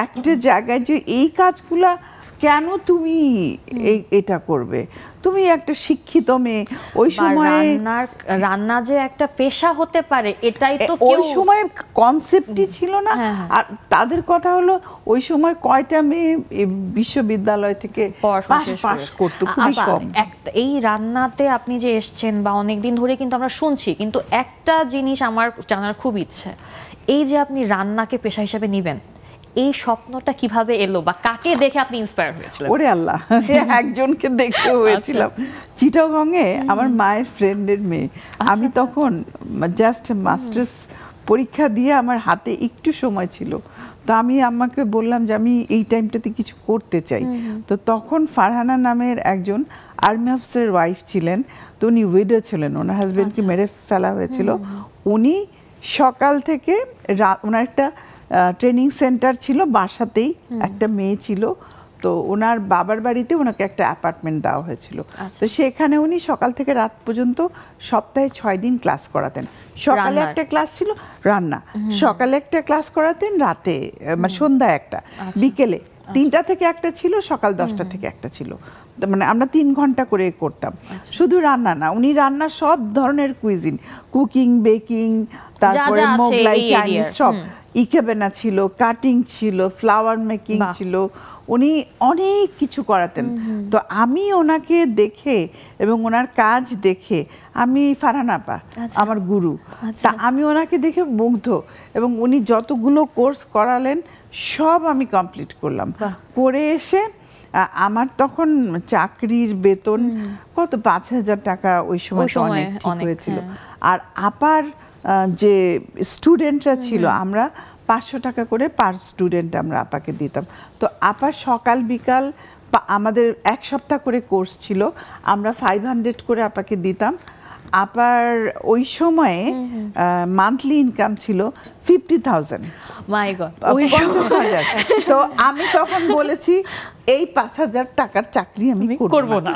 একটা জায়গায় যে এই কাজগুলা কেন তুমি এটা করবে, তুমি একটা শিক্ষিত মেয়ে, ওই সময় রান্না যে একটা পেশা হতে পারে এটাই তো ওই সময় কনসেপ্টই ছিল না। আর তাদের কথা হলো ওই সময় কয়টা মেয়ে বিশ্ববিদ্যালয় থেকে পাস করতো, খুবই কম। এই রান্নাতে আপনি যে এসছেন বা অনেকদিন ধরে কিন্তু আমরা শুনছি, কিন্তু একটা জিনিস আমার জানার খুব ইচ্ছে, এই যে আপনি রান্নাকে পেশা হিসেবে নিবেন, এই স্বপ্নটা কিভাবে এলো বা কাকে দেখে আপনি ইন্সপায়ার হয়েছিলেন? ওরে আল্লাহ, একজনকে দেখে হয়েছিলাম। চিটাগংয়ে আমার মায়ের ফ্রেন্ডের মেয়ে। আমি তখন জাস্ট মাস্টার্স পরীক্ষা দিয়ে আমার হাতে একটু সময় ছিল, তো আমি আম্মাকে বললাম যে আমি এই টাইমটাতে কিছু করতে চাই। তো তখন ফারহানা নামের একজন আর্মি অফিসারের ওয়াইফ ছিলেন, তো উনি উইডো ছিলেন, ওনার হাজবেন্ডকে মেরে ফেলা হয়েছিল। উনি সকাল থেকে ওনার একটা ট্রেনিং সেন্টার ছিল, বাসাতেই একটা মেয়ে ছিল, তো ওনার বাবার বাড়িতে ওনাকে একটা অ্যাপার্টমেন্ট দেওয়া হয়েছিল। তো সেখানে উনি সকাল থেকে রাত পর্যন্ত সপ্তাহে 6 দিন ক্লাস করাতেন। সকালে একটা ক্লাস ছিল রান্না, সকালে একটা ক্লাস করাতেন, রাতে মানে সন্ধ্যায় একটা, বিকেলে 3টা থেকে একটা ছিল, সকাল 10টা থেকে একটা ছিল। মানে আমরা 3 ঘন্টা করে করতাম। শুধু রান্না না, উনি রান্নার সব ধরনের কুইজিন, কুকিং, বেকিং, তারপরে মোগলাই, চাইনিজ, সব ইকেবেনা ছিল, কাটিং ছিল, ফ্লাওয়ার মেকিং ছিল, উনি অনেক কিছু করাতেন। তো আমি ওনাকে দেখে এবং ওনার কাজ দেখে, আমি ফারহানা আপা আমার গুরু, তা আমি ওনাকে দেখে মুগ্ধ, এবং উনি যতগুলো কোর্স করালেন সব আমি কমপ্লিট করলাম। করে এসে আমার তখন চাকরির বেতন কত 5,000 টাকা ওই সময় অনেক ঠিক হয়েছিল। আর আপার যে স্টুডেন্টরা ছিল, আমরা 500 টাকা করে পার স্টুডেন্ট আমরা আপাকে দিতাম। তো আপা সকাল বিকাল আমাদের 1 সপ্তাহ করে কোর্স ছিল, আমরা 500 করে আপাকে দিতাম। আপার ওই সময়ে মান্থলি ইনকাম ছিল 50,000। মাই গড, 50,000। তো আমি তখন বলেছি এই 5,000 টাকার চাকরি আমি করব না।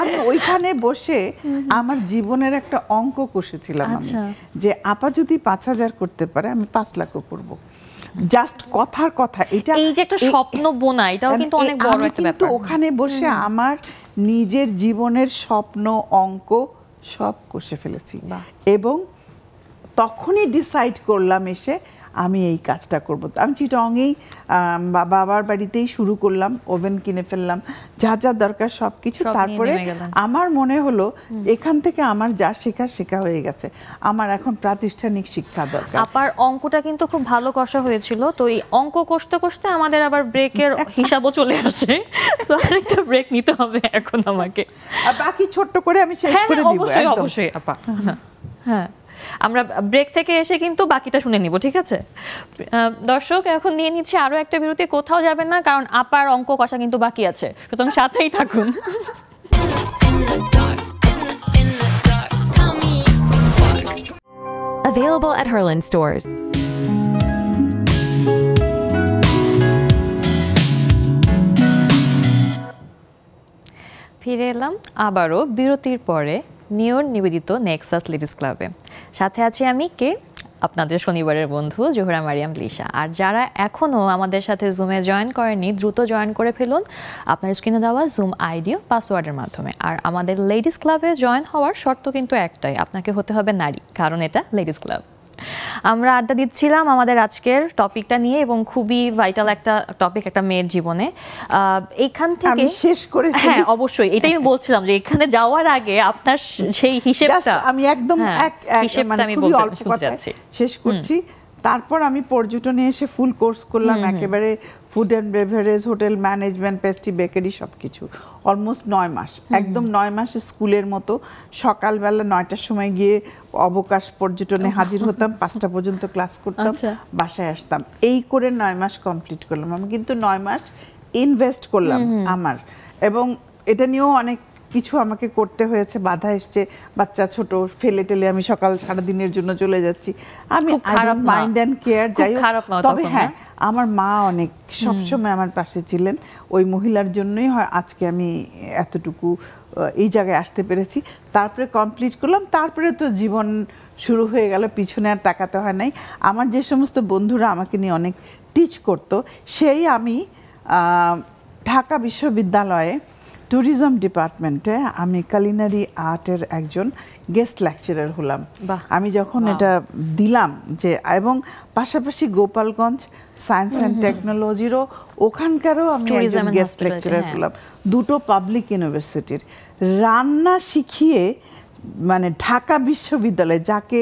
আমি ওইখানে বসে আমার জীবনের একটা অঙ্ক কষেছিলাম আমি, যে আপা যদি 5,000 করতে পারে, আমি 5 লাখও করব। জাস্ট কথার কথা, এটা এই যে একটা স্বপ্ন বোনা, এটাও কিন্তু অনেক বড় একটা ব্যাপার। ওখানে বসে আমার নিজের জীবনের স্বপ্ন, অঙ্ক সব কষে ফেলেছি, এবং তখনই ডিসাইড করলাম এসে আমি এই কাজটা করব। আমি চিটংয়েই বাবার বাড়িতেই শুরু করলাম, ওভেন কিনে ফেললাম, যা যা দরকার সব কিছু। তারপরে আমার মনে হলো এখান থেকে আমার যা শেখা হয়ে গেছে, আমার এখন প্রাতিষ্ঠানিক শিক্ষা দরকার। আপার অঙ্কটা কিন্তু খুব ভালো কষা হয়েছিল, তো এই অঙ্ক কষতে কষতে আমাদের আবার ব্রেকের হিসাবও চলে আসে, সো আরেকটা ব্রেক নিতে হবে এখন আমাকে। বাকি ছোট্ট করে আমি শেষ করে দিব। অবশ্যই আপা। হ্যাঁ, আমরা ব্রেক থেকে এসে কিন্তু বাকিটা শুনে নিব, ঠিক আছে? দর্শক, এখন নিয়ে নিচ্ছে আরো একটা বিরতি, কোথাও যাবেন না, কারণ আপার অঙ্ক কষা কিন্তু বাকি আছে, সুতরাং সাথেই থাকুন। Available at Herland stores. ফিরে এলাম আবারও বিরতির পরে নিয়র নিবেদিত নেক্সাস লেডিস ক্লাবে। সাথে আছি আমি কে, আপনাদের শনিবারের বন্ধু জোহরা মারিয়াম লিশা। আর যারা এখনও আমাদের সাথে জুমে জয়েন করেনি, দ্রুত জয়েন করে ফেলুন আপনার স্ক্রিনে দেওয়া জুম আইডি ও পাসওয়ার্ডের মাধ্যমে। আর আমাদের লেডিস ক্লাবে জয়েন হওয়ার শর্ত কিন্তু একটাই, আপনাকে হতে হবে নারী, কারণ এটা লেডিস ক্লাব। আমরা আড্ডা দিচ্ছিলাম আমাদের আজকের টপিকটা নিয়ে, এবং খুবই ভাইটাল একটা টপিক একটা মেয়ের জীবনে। এইখান থেকে শেষ করে, হ্যাঁ অবশ্যই, এটাই আমি বলছিলাম যে এখানে যাওয়ার আগে আপনার সেই হিসেবটা আমি একদম খুবই অল্প কথায় শেষ করছি। তারপর আমি পর্যটনে এসে ফুল কোর্স করলাম, একেবারে food and beverage, hotel management, pastry, bakery সবকিছু, অলমোস্ট 9 মাস, একদম 9 মাস স্কুলের মতো। সকালবেলা 9টার সময় গিয়ে অবকাশ পর্যটনে হাজির হতাম, 5টা পর্যন্ত ক্লাস করতাম, বাসায় আসতাম। এই করে 9 মাস কমপ্লিট করলাম। আমি কিন্তু 9 মাস ইনভেস্ট করলাম আমার, এবং এটা নিয়েও অনেক কিছু আমাকে করতে হয়েছে, বাধা এসছে, বাচ্চা ছোট ফেলে টেলে আমি সকাল সারাদিনের জন্য চলে যাচ্ছি। আমি মাইন্ড অ্যান্ড কেয়ার যাই, তবে হ্যাঁ আমার মা অনেক সবসময় আমার পাশে ছিলেন। ওই মহিলার জন্যই হয় আজকে আমি এতটুকু এই জায়গায় আসতে পেরেছি। তারপরে কমপ্লিট করলাম, তারপরে তো জীবন শুরু হয়ে গেল, পিছনে আর তাকাতে হয় নাই। আমার যে সমস্ত বন্ধুরা আমাকে নিয়ে অনেক টিচ করতো, সেই আমি ঢাকা বিশ্ববিদ্যালয়ে ট্যুরিজম ডিপার্টমেন্টে আমি কুলিনারি আর্টের একজন গেস্ট লেকচারার হলাম। আমি যখন এটা দিলাম যে, এবং পাশাপাশি গোপালগঞ্জ সায়েন্স অ্যান্ড টেকনোলজিরও ওখানকারও আমি একজন গেস্ট লেকচারার হলাম, দুটো পাবলিক ইউনিভার্সিটির। রান্না শিখিয়ে মানে ঢাকা বিশ্ববিদ্যালয়, যাকে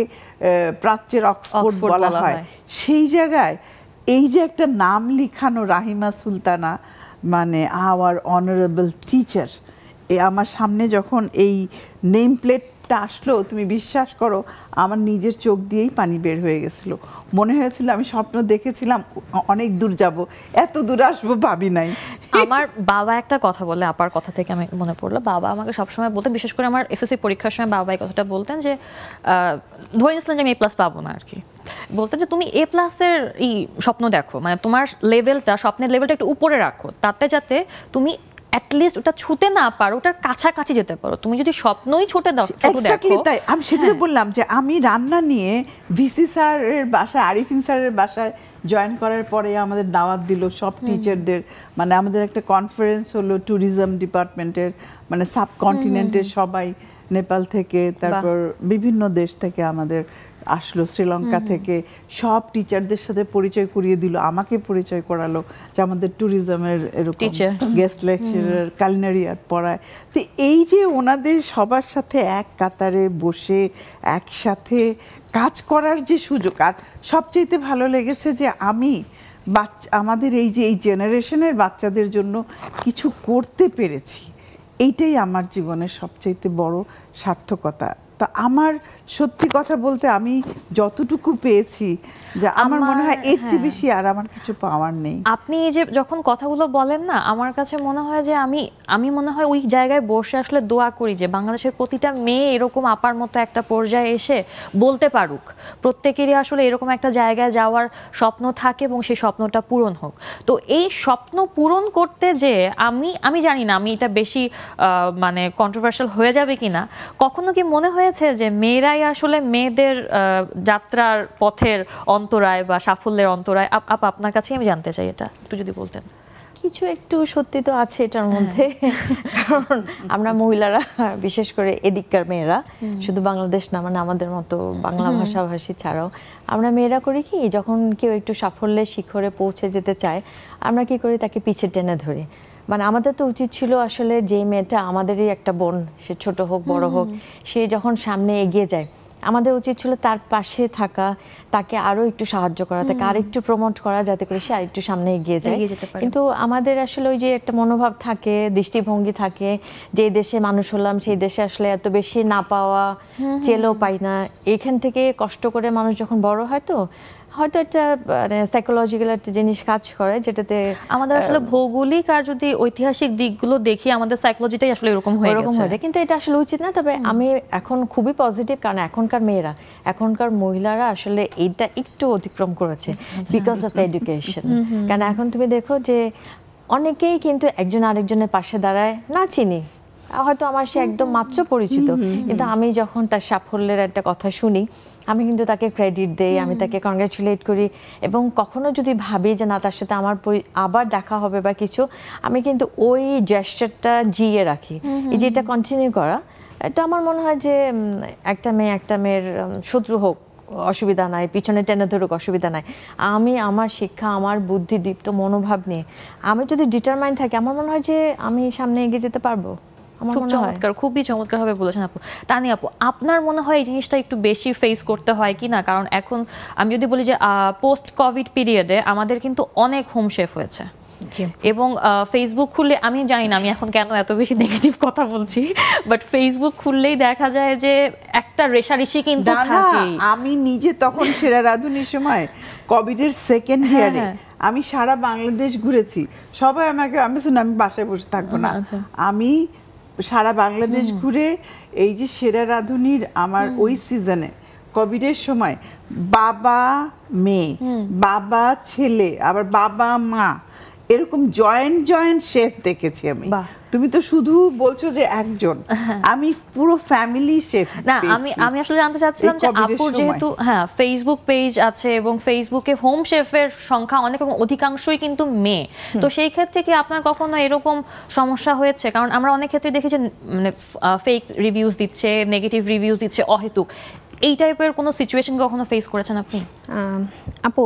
প্রাচ্যের অক্সফোর্ড বলা হয়, সেই জায়গায় এই যে একটা নাম লিখানো রাহিমা সুলতানা, মানে আওয়ার অনারেবল টিচার, আমার সামনে যখন এই নেম প্লেটটা আসলো, তুমি বিশ্বাস করো আমার নিজের চোখ দিয়েই পানি বের হয়ে গেছিলো। মনে হয়েছিল আমি স্বপ্ন দেখেছিলাম অনেক দূর যাব, এত দূর আসবো ভাবি নাই। আমার বাবা একটা কথা বলে, আপার কথা থেকে আমি মনে পড়লো, বাবা আমাকে সবসময় বলতেন, বিশেষ করে আমার এসএসসি পরীক্ষার সময় বাবা এই কথাটা বলতেন যে, ধরে নিয়েছিলেন যে আমি A+ পাবো না আর কি, বলতেন যে তুমি A+ এর স্বপ্ন দেখো, মানে তোমার লেভেলটা, স্বপ্নের লেভেলটা একটু উপরে রাখো, তাতে যাতে তুমি অ্যাটলিস্ট ওটা ছুতে না পারো, ওটার কাছাকাছি যেতে পারো। তুমি যদি স্বপ্নই ছোট দেখো, তাই আমি সেটাই বললাম যে আমি রান্না নিয়ে ভিসি স্যারের বাসায়, আরিফিন স্যারের বাসায় জয়েন করার পরে আমাদের দাওয়াত দিল সব টিচারদের, মানে আমাদের একটা কনফারেন্স হলো ট্যুরিজম ডিপার্টমেন্টের, মানে সাবকন্টিনেন্টের সবাই, নেপাল থেকে, তারপর বিভিন্ন দেশ থেকে আমাদের আসলো, শ্রীলঙ্কা থেকে, সব টিচারদের সাথে পরিচয় করিয়ে দিল, আমাকে পরিচয় করালো যে আমাদের ট্যুরিজমের এরকম গেস্ট লেকচারার কুলিনারি আর্ট পড়ায়। তো এই যে ওনাদের সবার সাথে এক কাতারে বসে একসাথে কাজ করার যে সুযোগ, আর সবচেয়ে ভালো লেগেছে যে আমি আমাদের এই যে এই জেনারেশনের বাচ্চাদের জন্য কিছু করতে পেরেছি, এইটাই আমার জীবনের সবচেয়ে বড় সার্থকতা। তা আমার সত্যি কথা বলতে আমি যতটুকু পেয়েছি, যে আমার মনে হয় এর চেয়ে বেশি আর আমার কিছু পাওয়ার নেই। আপনি এই যে যখন কথাগুলো বলেন না, আমার কাছে মনে হয় যে আমি মনে হয় ওই জায়গায় বসে আসলে দোয়া করি যে বাংলাদেশের প্রতিটা মেয়ে এরকম আপার মতো একটা পর্যায়ে এসে বলতে পারুক, প্রত্যেকেরই আসলে এরকম একটা জায়গায় যাওয়ার স্বপ্ন থাকে এবং সেই স্বপ্নটা পূরণ হোক। তো এই স্বপ্ন পূরণ করতে যে আমি জানি না, আমি এটা বেশি মানে কন্ট্রোভার্সিয়াল হয়ে যাবে কিনা, কখনো কি মনে হয়েছে যে মেয়েরাই আসলে মেয়েদের যাত্রার পথের অন্তরায় বা সাফল্যের অন্তরায়? আপনার কাছে আমি জানতে চাই, এটা একটু যদি বলতেন। কিছু একটু সত্যি তো আছে এটার মধ্যে, কারণ আমরা মহিলারা, বিশেষ করে এদিককার মেয়েরা, শুধু বাংলাদেশ না, মানে আমাদের মতো বাংলা ভাষাভাষী ছাড়াও আমরা মেয়েরা করি কি, যখন কেউ একটু সাফল্যের শিখরে পৌঁছে যেতে চায়, আমরা কি করি, তাকে পিছে টেনে ধরি। মানে আমাদের তো উচিত ছিল আসলে যে মেয়েটা আমাদেরই একটা বোন, সে ছোট হোক বড় হোক, সে যখন সামনে এগিয়ে যায় আমাদের উচিত ছিল তার পাশে থাকা, তাকে আরো একটু সাহায্য করা, তাকে আর একটু প্রমোট করা, যাতে করে সে আরেকটু সামনে এগিয়ে যায়। কিন্তু আমাদের আসলে ওই যে একটা মনোভাব থাকে, দৃষ্টিভঙ্গি থাকে, যে দেশে মানুষ হলাম সেই দেশে আসলে এত বেশি না পাওয়া, চেলেও পাই না। এখান থেকে কষ্ট করে মানুষ যখন বড় হয়, তো হয়তো একটা মানে সাইকোলজিক্যাল একটা জিনিস কাজ করে, যেটাতে আমাদের আসলে ভৌগোলিক আর যদি ঐতিহাসিক দিকগুলো দেখি, আমাদের সাইকোলজিটাই আসলে এরকম হয়ে গেছে। কিন্তু এটা আসলে উচিত না। তবে আমি এখন খুবই পজিটিভ, কারণ এখনকার মেয়েরা, এখনকার মহিলারা আসলে এইটা একটু অতিক্রম করেছে বিকজ অফ এডুকেশন। কারণ এখন তুমি দেখো যে অনেকেই কিন্তু একজন আরেকজনের পাশে দাঁড়ায়, না চিনি হয়তো আমার সে একদম মাত্র পরিচিত, কিন্তু আমি যখন তার সাফল্যের একটা কথা শুনি, আমি কিন্তু তাকে ক্রেডিট দেই, আমি তাকে কংগ্রাচুলেট করি, এবং কখনো যদি ভাবি যে না তার সাথে আমার আবার দেখা হবে বা কিছু, আমি কিন্তু ওই জেস্টারটা জিয়ে রাখি। এই যে এটা কন্টিনিউ করা, এটা আমার মনে হয় যে একটা মেয়ের শত্রু হোক অসুবিধা নাই, পিছনে টেনে ধরুক অসুবিধা নাই, আমি আমার শিক্ষা, আমার বুদ্ধিদীপ্ত মনোভাব নিয়ে আমি যদি ডিটারমাইন থাকি, আমার মনে হয় যে আমি সামনে এগিয়ে যেতে পারবো। খুব চমৎকার, খুবই চমৎকারভাবে বলেছেন আপু। তানিয়া আপু, আপনার মনে হয় এই জিনিসটা একটু বেশি ফেস করতে হয় কি না? কারণ এখন আমি যদি বলি যে পোস্ট কোভিড পিরিয়ডে আমাদের কিন্তু অনেক হোম শেফ হয়েছে, এবং ফেসবুক খুললে, আমি জানি না আমি এখন কেন এত বেশি নেগেটিভ কথা বলছি, বাট ফেসবুক খুললেই দেখা যায় যে একটা রেশারেশি কিন্তু থাকে। আমি নিজে তখন সেরা রাঁধুনির সময় কোভিডের সেকেন্ড ইয়ারে আমি সারা বাংলাদেশ ঘুরেছি, সবাই আমাকে, আমি বাসায় বসে থাকবো না, আমি সারা বাংলাদেশ ঘুরে এই যে সেরা রাঁধুনির আমার ওই সিজনে কোভিডের সময় বাবা মেয়ে, বাবা ছেলে, আবার বাবা মা, এরকম জয়েন্ট শেফ দেখেছি আমি। তুমি তো শুধু বলছো যে একজন, আমি পুরো ফ্যামিলি শেফ। না, আমি আসলে জানতে চাচ্ছিলাম যে আপুর যেহেতু ফেসবুক পেজ আছে এবং ফেসবুকে হোম শেফের সংখ্যা অনেক, এবং অধিকাংশই কিন্তু মেয়ে, তো সেই ক্ষেত্রে কি আপনার কখনো এরকম সমস্যা হয়েছে? কারণ আমরা অনেক ক্ষেত্রে দেখি যে মানে ফেক রিভিউজ দিচ্ছে, নেগেটিভ রিভিউজ দিচ্ছে অহেতুক, এই টাইপের কোনো সিচুয়েশন কখনো ফেস করেছেন আপনি? আপু,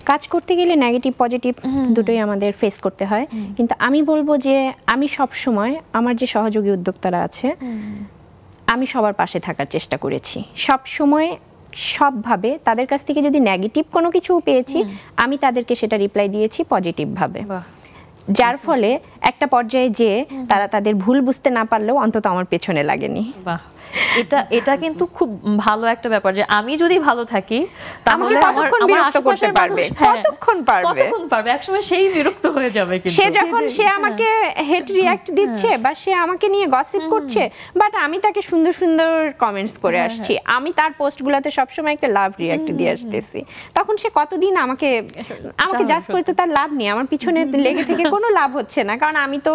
কাজ করতে গেলে নেগেটিভ পজিটিভ দুটোই আমাদের ফেস করতে হয়, কিন্তু আমি বলবো যে আমি সব সময় আমার যে সহযোগী উদ্যোক্তারা আছে, আমি সবার পাশে থাকার চেষ্টা করেছি সব সময়, সবভাবে। তাদের কাছ থেকে যদি নেগেটিভ কোনো কিছু পেয়েছি, আমি তাদেরকে সেটা রিপ্লাই দিয়েছি পজিটিভভাবে, যার ফলে একটা পর্যায়ে যে তারা তাদের ভুল বুঝতে না পারলেও অন্তত আমার পেছনে লাগেনি। এটা কিন্তু খুব ভালো একটা ব্যাপার, যে আমি যদি ভালো থাকি তাহলে কতক্ষণ বিরক্ত করতে পারবে, কতক্ষণ পারবে, একসময় সেই বিরক্ত হয়ে যাবে। কিন্তু সে যখন সে আমাকে হেট রিঅ্যাক্ট দিচ্ছে বা সে আমাকে নিয়ে গসিপ করছে, বাট আমি তাকে সুন্দর সুন্দর কমেন্টস করে আসছি, আমি তার পোস্টগুলোতে সবসময় একটা লাভ রিঅ্যাক্ট দিয়ে আসতেছি, তখন সে কতদিন আমাকে জাজ করে তো তার লাভ নেই, আমার পিছনে লেগে থেকে কোনো লাভ হচ্ছে না, কারণ আমি তো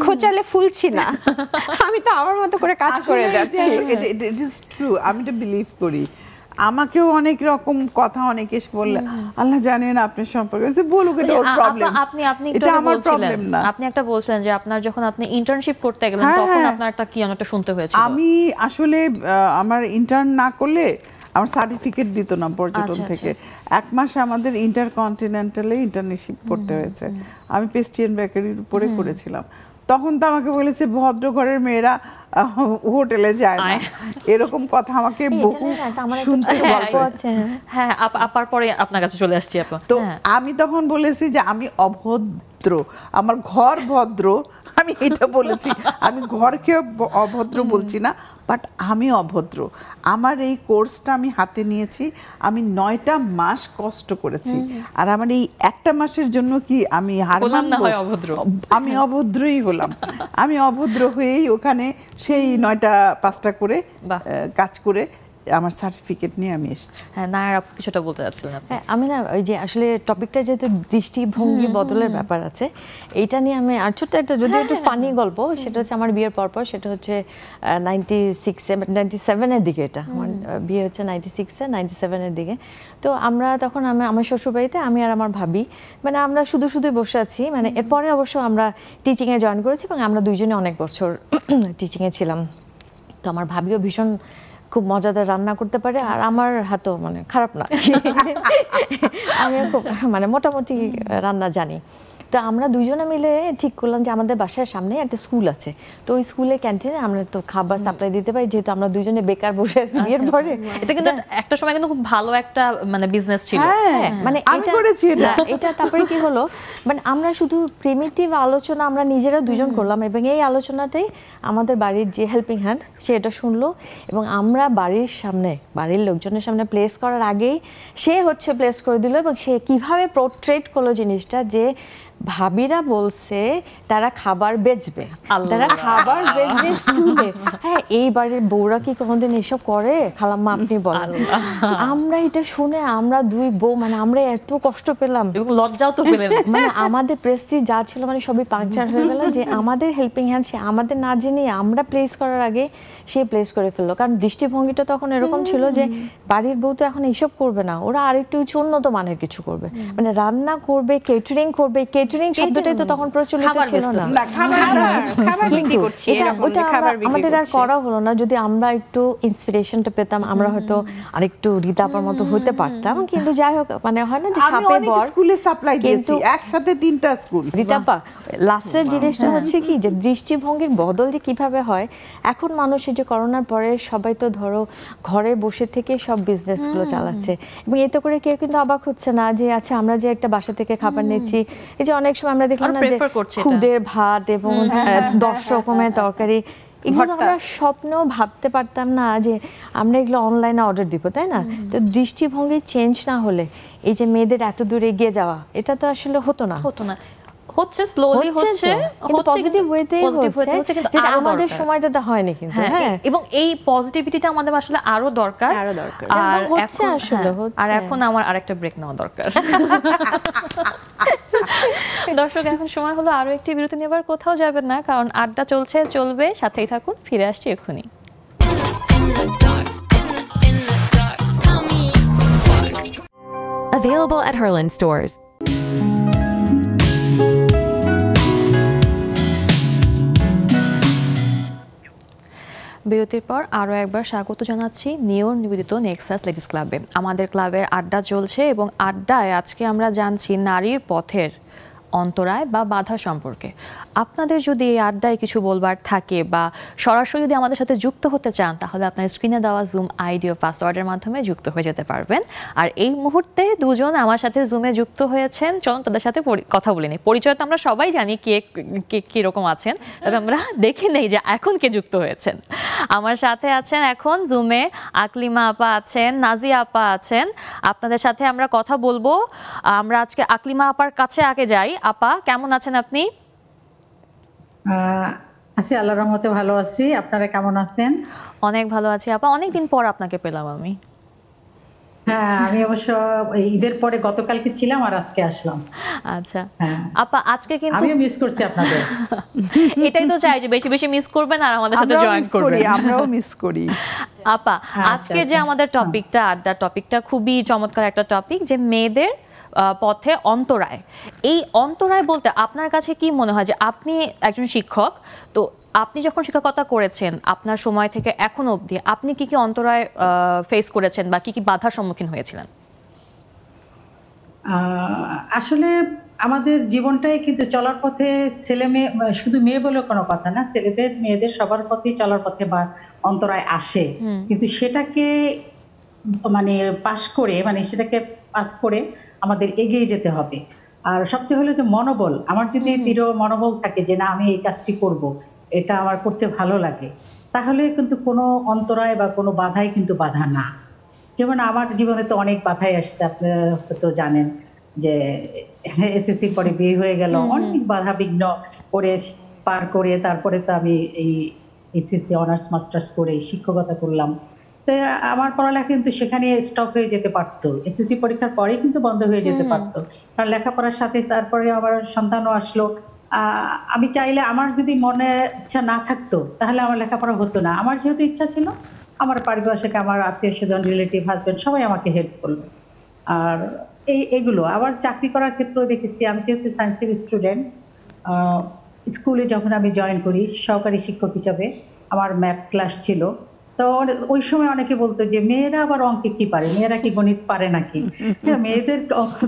খোঁচালে ফুলছি না, আমি তো আমার মতো করে কাজ করে যাচ্ছি। ইট ইজ ট্রু, আমি তো বিলিভ করি। আমাকেও অনেক রকম কথা অনেকে বললে, আল্লাহ জানেন আপনার সম্পর্কে, বলুক, এটা ওর প্রবলেম, এটা আমার প্রবলেম না। আপনি একটা বলছেন যে আপনার যখন আপনি ইন্টার্নশিপ করতে গেলেন, তখন আপনার একটা কি অনেকটা শুনতে হয়েছিল। আমি আসলে আমার ইন্টার্ন না করলে আমার সার্টিফিকেট দিত না পর্যটন থেকে। 1 মাস আমাদের ইন্টারকন্টিনেন্টালে ইন্টার্নশিপ করতে হয়েছে। আমি পেস্টিয়ান বেকারির উপরে করেছিলাম। তখন তো আমাকে বলেছে ভদ্র ঘরের মেয়েরা হোটেলে যায় না, এরকম কথা আমাকে বহু শুনতে বলছে। হ্যাঁ, আপার পরে আপনার কাছে চলে আসছি আপা। তো আমি তখন বলেছি যে আমি অভদ্র, আমার ঘর ভদ্র, আমি এটা বলেছি, আমি ঘরকে অভদ্র বলছি না, বাট আমি অভদ্র। আমার এই কোর্সটা আমি হাতে নিয়েছি, আমি 9টা মাস কষ্ট করেছি, আর আমার এই একটা মাসের জন্য কি আমি হার মানবো? আমি অভদ্রই হলাম। আমি অভদ্র হয়েই ওখানে সেই 9টা 5টা করে কাজ করে আমার সার্টিফিকেট নিয়ে আমি এসেছি। হ্যাঁ, নায়ার আপু কিছুটা বলতে চাচ্ছিলেন আপনি। আমি না ওই যে আসলে টপিকটা যেহেতু দৃষ্টিভঙ্গি বদলের ব্যাপার আছে, এইটা নিয়ে আমি আর ছোট্ট একটা যদি একটু ফানি গল্প, সেটা হচ্ছে আমার বিয়ের পরপর, সেটা হচ্ছে 97-এর দিকে, এটা আমার বিয়ে হচ্ছে 96-এ, 97-এর দিকে। তো আমরা তখন আমার শ্বশুরবাড়িতে আমি আর আমার ভাবি, মানে আমরা শুধুই বসে আছি, মানে এরপরে অবশ্য আমরা টিচিংয়ে জয়েন করেছি এবং আমরা দুইজনে অনেক বছর টিচিংয়ে ছিলাম। তো আমার ভাবিও ভীষণ খুব মজাদার রান্না করতে পারে, আর আমার হাতও মানে খারাপ না, আমি খুব মানে মোটামুটি রান্না জানি। তো তো আমরা দুজনে মিলে ঠিক করলাম যে আমাদের বাসার সামনে একটা স্কুল আছে, তো ওই স্কুলের ক্যান্টিনে আমরা তো খাবার সাপ্লাই দিতে পারি, যেহেতু আমরা দুজনে বেকার বসে আছি বিয়ের পরে। এটা কিন্তু একটা সময় কিন্তু খুব ভালো একটা মানে বিজনেস ছিল। হ্যাঁ, মানে আমি করেছি এটা। এটা তারপরে কি হলো, মানে আমরা শুধু প্রিমিটিভ আলোচনা আমরা নিজেরা দুজন করলাম, এবং এই আলোচনাটাই আমাদের বাড়ির যে হেল্পিং হ্যান্ড সে এটা শুনলো, এবং আমরা বাড়ির সামনে বাড়ির লোকজনের সামনে প্লেস করার আগেই সে হচ্ছে প্লেস করে দিল, এবং সে কিভাবে পোর্ট্রেট করলো জিনিসটা যে ভাবিরা বলছে তারা খাবার বেচবে, তারা খাবার বেচবে স্কুলে। হ্যাঁ, এই বাড়ির বউরা কি কোনোদিন এসব করে খালাম্মা, আপনি বলেন। আমরা এটা শুনে আমরা দুই বউ মানে আমরা এত কষ্ট পেলাম, লজ্জাও তো পেলেন। মানে আমাদের প্রেস্টিজ যা ছিল মানে সবই পাংচার হয়ে গেল, যে আমাদের হেল্পিং হ্যান্ড সে আমাদের না জেনে আমরা প্লেস করার আগে সে প্লেস করে ফেললো। কারণ দৃষ্টিভঙ্গিটা তখন এরকম ছিল যে বাড়ির বউ তো এখন এইসব করবে না, ওরা আরেকটু উন্নত মানের কিছু করবে, মানে রান্না করবে, কেটারিং করবে। কেটারিং শব্দটাই তো তখন প্রচলিত ছিল না, কিন্তু এটা ওটা আমাদের আর করা হলো না। যদি আমরা একটু ইন্সপিরেশনটা পেতাম আমরা হয়তো আরেকটু রিতাপার মতো হতে পারতাম, কিন্তু যাই হোক মানে হয় না যে সাপে বর, স্কুলে সাপ্লাই দিয়েছি একসাথে 3টা স্কুল। রিতাপা লাস্টের জিনিসটা হচ্ছে কি যে দৃষ্টিভঙ্গির বদল যে কিভাবে হয়। এখন মানুষ এই যে করোনার পরে সবাই তো ধরো ঘরে বসে থেকে সব বিজনেসগুলো চালাচ্ছে, এবং এতে করে কেউ কিন্তু অবাক হচ্ছে না যে আচ্ছা আমরা যে একটা বাসা থেকে খাবার নিচ্ছি, এই যে অনেক সময় আমরা দেখলাম না যে খুদের ভাত এবং 10 রকমের তরকারি, এগুলো আমরা স্বপ্নেও ভাবতে পারতাম না যে আমরা এগুলো অনলাইনে অর্ডার দিব, তাই না? তো দৃষ্টিভঙ্গি চেঞ্জ না হলে এই যে মেয়েদের এত দূর এগিয়ে যাওয়া এটা তো আসলে হতো না। হচ্ছে স্লোলি হচ্ছে, কিন্তু পজিটিভ ওয়েতে হচ্ছে, যেটা আমাদের সময়টাতে হয়নি কিন্তু। হ্যাঁ, এবং এই পজিটিভিটিটা আমাদের আসলে আরো দরকার। আর এখন আসলে আর এখন আমার আরেকটা ব্রেক নেওয়া দরকার। দর্শক, এখন সময় হলো আরো একটি বিরতি নেবার, কোথাও যাবেন না, কারণ আড্ডা চলবে, সাথেই থাকুন, ফিরে আসছি এক্ষুনি। Available at Herland Stores. বিরতির পর আরও একবার স্বাগত জানাচ্ছি নিওর নিবেদিত নেক্সাস লেডিস ক্লাবে। আমাদের ক্লাবের আড্ডা চলছে, এবং আড্ডায় আজকে আমরা জানছি নারীর পথের অন্তরায় বা বাধা সম্পর্কে। আপনাদের যদি এই আড্ডায় কিছু বলবার থাকে বা সরাসরি যদি আমাদের সাথে যুক্ত হতে চান, তাহলে আপনার স্ক্রিনে দেওয়া জুম আইডি ও পাসওয়ার্ডের মাধ্যমে যুক্ত হয়ে যেতে পারবেন। আর এই মুহূর্তে দুজন আমার সাথে জুমে যুক্ত হয়েছেন, চলুন তাদের সাথে কথা বলে নিই। পরিচয় তো আমরা সবাই জানি কে কীরকম আছেন, তবে আমরা দেখে নেই যে এখন কে যুক্ত হয়েছেন। আমার সাথে আছেন এখন জুমে আকলিমা আপা আছেন, নাজিয়া আপা আছেন। আপনাদের সাথে আমরা কথা বলবো। আমরা আজকে আকলিমা আপার কাছে আগে যাই। আপা, কেমন আছেন আপনি? আছি, আল্লাহর রহমতে ভালো আছি। আপনারা কেমন আছেন? অনেক ভালো আছি আপা, অনেকদিন পর আপনাকে পেলাম আমি। হ্যাঁ, আমি অবশ্য ঈদের পরে গতকালকে ছিলাম আর আজকে আসলাম। আচ্ছা আপা, আজকে কিন্তু আমিও মিস করছি আপনাদের। এটাই তো চাই যে বেশি বেশি মিস করবেন আর আমাদের সাথে জয়েন করবেন। আমরাও মিস করি। আপা, আজকে যে আমাদের টপিকটা, আড্ডার টপিকটা খুবই চমৎকার একটা টপিক, যে মেয়েদের পথে অন্তরায়। এই অন্তরায় বলতে আপনার কাছে কি মনে হয়, যে আপনি একজন শিক্ষক, তো আপনি যখন শিক্ষকতা করেছেন আপনার সময় থেকে এখন অবধি আপনি কি কি অন্তরায় ফেস করেছেন বা কি কি বাধার সম্মুখীন হয়েছিলেন? আসলে আমাদের জীবনটাই কিন্তু চলার পথে ছেলে মেয়ে, শুধু মেয়ে বলে কোনো কথা না, ছেলেদের মেয়েদের সবার পথেই চলার পথে বা অন্তরায় আসে, কিন্তু সেটাকে মানে সেটাকে পাস করে আমাদের এগিয়ে যেতে হবে। আর সবচেয়ে হলো যে মনোবল, আমার যদি দৃঢ় মনোবল থাকে যে না আমি এই কাজটি করব, এটা আমার করতে ভালো লাগে, তাহলে কিন্তু কোনো অন্তরায় বা কোনো বাধাই কিন্তু বাধা না। যেমন আমার জীবনে তো অনেক বাধাই আসছে, আপনি হয়তো জানেন যে এসএসসি পরে বিয়ে হয়ে গেল, অনেক বাধা বিঘ্ন করে পার করে তারপরে তো আমি এই এসএসসি অনার্স মাস্টার্স করে শিক্ষকতা করলাম। তো আমার পড়ালেখা কিন্তু সেখানে স্টপ হয়ে যেতে পারতো, এসএসসি পরীক্ষার পরেই কিন্তু বন্ধ হয়ে যেতে পারতো, কারণ লেখাপড়ার সাথে তারপরে আমার সন্তানও আসলো। আমি চাইলে আমার যদি মনে ইচ্ছা না থাকতো তাহলে আমার লেখাপড়া হতো না। আমার যেহেতু ইচ্ছা ছিল, আমার পারিপার্শ্বিক, আমার আত্মীয় স্বজন, রিলেটিভ, হাজব্যান্ড সবাই আমাকে হেল্প করলো। আর এইগুলো আবার চাকরি করার ক্ষেত্রেও দেখেছি। আমি যেহেতু সায়েন্সের স্টুডেন্ট, স্কুলে যখন আমি জয়েন করি সহকারী শিক্ষক হিসাবে, আমার ম্যাথ ক্লাস ছিল, তো ওই সময় অনেকে বলতো যে মেয়েরা আবার অঙ্কে কি পারে, মেয়েরা কি গণিত পারে নাকি, মেয়েদের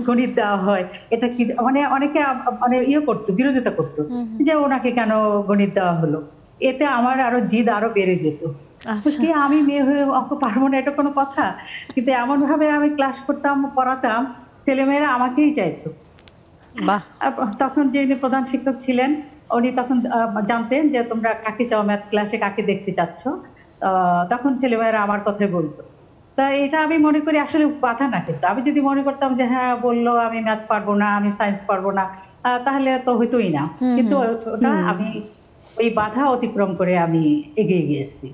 গণিত দেওয়া হয়, এটা কি, মানে অনেকে ইয়ে করতো, বিরোধিতা করতো যে ওনাকে কেন গণিত দেওয়া হলো। এতে আমার আরো জিদ আরো বেড়ে যেত, কি আমি মেয়ে হয়ে অঙ্ক পারবো না, এটা কোনো কথা। কিন্তু এমন ভাবে আমি ক্লাস করতাম, পড়াতাম, ছেলেমেয়েরা আমাকেই চাইতো। তখন যিনি প্রধান শিক্ষক ছিলেন উনি তখন জানতেন যে তোমরা কাকে চাও, ম্যাথ ক্লাসে কাকে দেখতে চাচ্ছ, তখন ছেলেমেয়েরা আমার কথাই বলতো। তা এটা আমি মনে করি আসলে বাধা না, কিন্তু আমি যদি মনে করতাম যে হ্যাঁ বললো আমি ম্যাথ পারবো না, আমি সায়েন্স পারবো না, তাহলে তো হইতোই না। কিন্তু ওটা আমি ওই বাধা অতিক্রম করে আমি এগিয়ে গিয়েছি।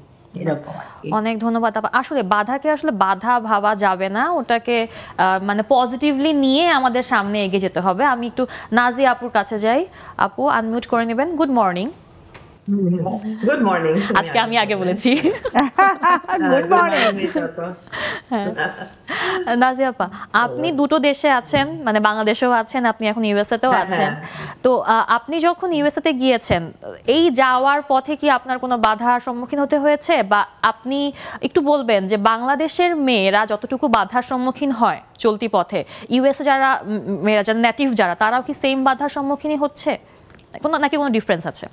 অনেক ধন্যবাদ। আসলে বাধাকে আসলে বাধা ভাবা যাবে না, ওটাকে মানে পজিটিভলি নিয়ে আমাদের সামনে এগিয়ে যেতে হবে। আমি একটু নাজিয়া আপুর কাছে যাই। আপু আনমিউট করে নেবেন। Good morning. Good morning. আজকে আমি আগে বলেছি। Good morning. নাজিয়া আপা, আপনি দুটো দেশে আছেন, মানে বাংলাদেশেও আছেন, আপনি এখন ইউএসএ তেও আছেন। তো আপনি যখন ইউএসএ তে গিয়েছেন, এই যাওয়ার পথে কি আপনার কোনো বাধার সম্মুখীন হতে হয়েছে, বা আপনি একটু বলবেন যে বাংলাদেশের মেয়েরা যতটুকু বাধার সম্মুখীন হয় চলতি পথে, ইউএসএ যারা মেয়েরা, যারা নেটিভ যারা, তারাও কি সেম বাধার সম্মুখীনই হচ্ছে নাকি কোনো ডিফারেন্স আছে?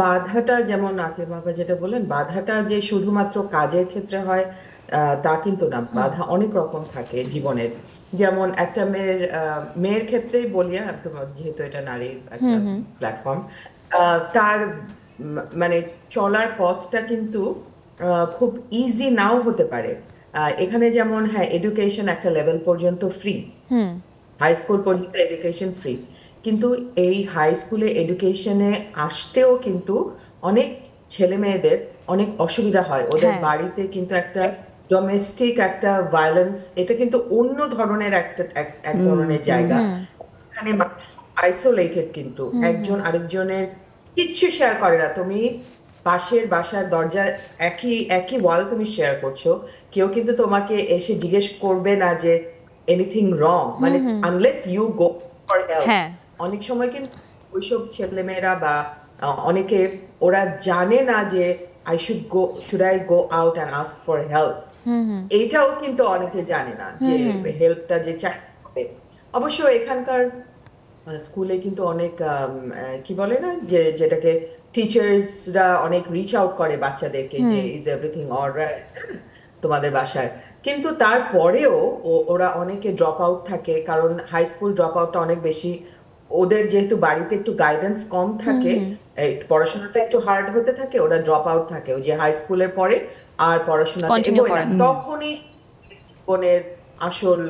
বাধাটা যেমন আতিফ বাবা যেটা বললেন, বাধাটা যে শুধুমাত্র কাজের ক্ষেত্রে হয় তা কিন্তু না, বাধা অনেক রকম থাকে জীবনের। যেমন একটা মেয়ের ক্ষেত্রেই বলি, যেহেতু এটা নারীর একটা প্ল্যাটফর্ম, তার মানে চলার পথটা কিন্তু খুব ইজি নাও হতে পারে। এখানে যেমন হ্যাঁ এডুকেশন একটা লেভেল পর্যন্ত ফ্রি, হাই স্কুল পর্যন্ত এডুকেশন ফ্রি, কিন্তু এই হাই স্কুলে এডুকেশনে আসতেও কিন্তু অনেক ছেলে মেয়েদের অনেক অসুবিধা হয়। ওদের বাড়িতে কিন্তু একটা ডোমেস্টিক একটা ভায়োলেন্স, এটা কিন্তু অন্য ধরনের এক ধরনের জায়গা। এখানে আইসোলেটেড, কিন্তু একজন আরেকজনের কিচ্ছু শেয়ার করে না। তুমি পাশের বাসার দরজার একই ওয়াল তুমি শেয়ার করছো, কেউ কিন্তু তোমাকে এসে জিজ্ঞেস করবে না যে এনিথিং রং, মানে unless you go for help. অনেক সময় কিন্তু ওইসব ছেলেমেয়েরা বা অনেকে ওরা জানে না যে should I go out and ask for help. এইটাও কিন্তু অনেকে জানে না যে হেল্পটা যে চাই। অবশ্য এখানকার স্কুলে কিন্তু অনেক কি বলে না, যেটাকে টিচার্সরা অনেক রিচ আউট করে বাচ্চাদেরকে যে ইজ এভরিথিং অলরাইট তোমাদের বাসায়। কিন্তু তারপরেও ওরা অনেকে ড্রপ আউট থাকে, কারণ হাই স্কুল ড্রপ আউটটা অনেক বেশি। ওদের যেহেতু বাড়িতে একটু গাইডেন্স কম থাকে, পড়াশোনাটা একটু হার্ড হতে থাকে, ওরা ড্রপ আউট থাকে ওই যে হাই স্কুলের পরে আর পড়াশোনাতে এগোয় না। তখনই জীবনের আসল,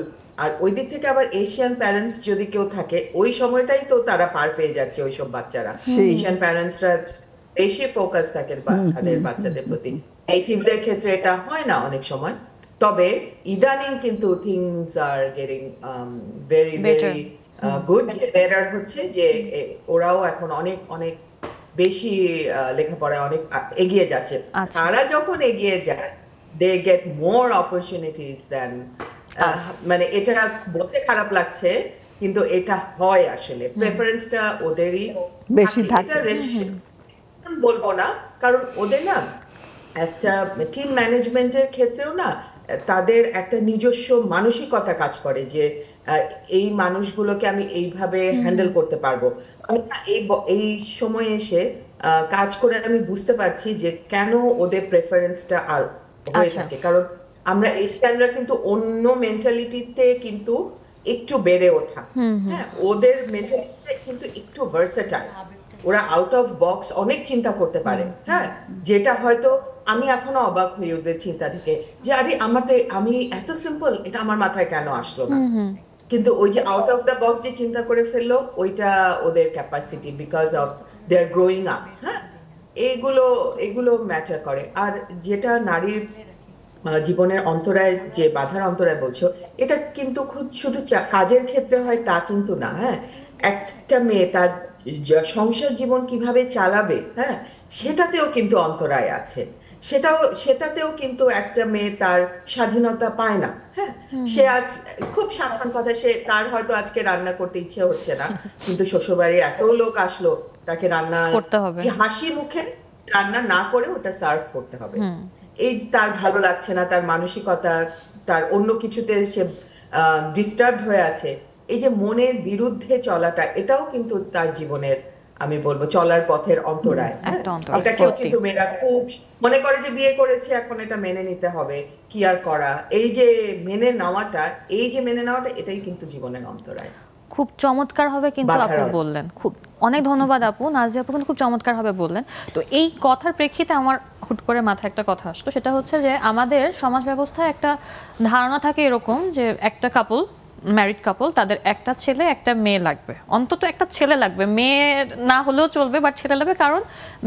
আর ওই দিক থেকে আবার এশিয়ান প্যারেন্টস যদি কেউ থাকে, ওই সময়টাই তো তারা পার পেয়ে যাচ্ছে ওইসব বাচ্চারা। এশিয়ান প্যারেন্টসরা বেশি ফোকাস থাকে তাদের বাচ্চাদের প্রতি। নেটিভদের ক্ষেত্রে এটা হয় না অনেক সময়, তবে ইদানিং কিন্তু things are getting very very good, better হচ্ছে যে ওরাও এখন অনেক অনেক বেশি লেখাপড়া অনেক এগিয়ে যাচ্ছে। তারা যখন এগিয়ে যায়, দে গেট মোর অপরচুনিটিস দেন, মানে এটা বলতে খারাপ লাগছে কিন্তু এটা হয় আসলে। প্রেফারেন্সটা ওদেরই বেশি থাকে, বলবো না, কারণ ওদের না একটা টিম ম্যানেজমেন্টের ক্ষেত্রেও না তাদের একটা নিজস্ব মানসিকতা কাজ করে যে এই মানুষগুলোকে আমি এইভাবে হ্যান্ডেল করতে পারবো। আমি এই সময় এসে কাজ করে আমি বুঝতে পারছি যে কেন ওদের প্রেফারেন্সটা আর হয়ে থাকে। কারণ আমরা এশিয়ানরা কিন্তু অন্য মেন্টালিটিতে কিন্তু একটু বেড়ে ওঠা, হ্যাঁ ওদের মেন্টালিটিটা কিন্তু একটু ভার্সেটাইল, ওরা আউট অফ বক্স অনেক চিন্তা করতে পারে। হ্যাঁ, যেটা হয়তো আমি এখনো অবাক হই ওদের চিন্তা থেকে, যে আরে আমি এত সিম্পল, এটা আমার মাথায় কেন আসলো না। কিন্তু ওই যে আউট অফ দ্য বক্স যে চিন্তা করে ফেললো, ওইটা ওদের capacity, because of they are growing up. হ্যাঁ, এগুলো ম্যাটার করে। আর যেটা নারীর জীবনের অন্তরায়, যে বাধার অন্তরায় বলছো, এটা কিন্তু খুব শুধু কাজের ক্ষেত্রে হয় তা কিন্তু না। হ্যাঁ, একটা মেয়ে তার সংসার জীবন কিভাবে চালাবে, হ্যাঁ সেটাতেও কিন্তু অন্তরায় আছে। সেটাতেও কিন্তু একটা মেয়ে তার স্বাধীনতা পায় না। হ্যাঁ, সে আজ খুব সাধারণ কথা, তার হয়তো আজকে রান্না করতে ইচ্ছে হচ্ছে না, কিন্তু শ্বশুরবাড়ি এত লোক আসলো, তাকে রান্না করতে হবে, হাসি মুখে রান্না না করে ওটা সার্ভ করতে হবে। এই তার ভালো লাগছে না, তার মানসিকতা, তার অন্য কিছুতে সে ডিস্টার্বড হয়ে আছে, এই যে মনের বিরুদ্ধে চলাটা, এটাও কিন্তু তার জীবনের, আমি বলবো, চলার পথের অন্তরায়। এটাকেও কিন্তু মেয়েরা খুব মনে করে যে বিয়ে করেছে এখন এটা মেনে নিতে হবে, কি আর করা। এই যে মেনে নেওয়াটা, এটাই কিন্তু জীবনের অন্তরায়। খুব চমৎকার হবে কিন্তু আপু বললেন, খুব অনেক ধন্যবাদ আপু। নাজিয়া আপু কিন্তু খুব চমৎকার ভাবে বললেন। তো এই কথার প্রেক্ষিতে আমার হুট করে মাথায় একটা কথা আসতো, সেটা হচ্ছে যে আমাদের সমাজ ব্যবস্থায় একটা ধারণা থাকে এরকম যে একটা কাপল, ম্যারিড কাপল, তাদের একটা ছেলে একটা মেয়ে লাগবে, অন্তত একটা ছেলে লাগবে, মেয়ে না হলেও চলবে বাট ছেলে লাগবে, কারণ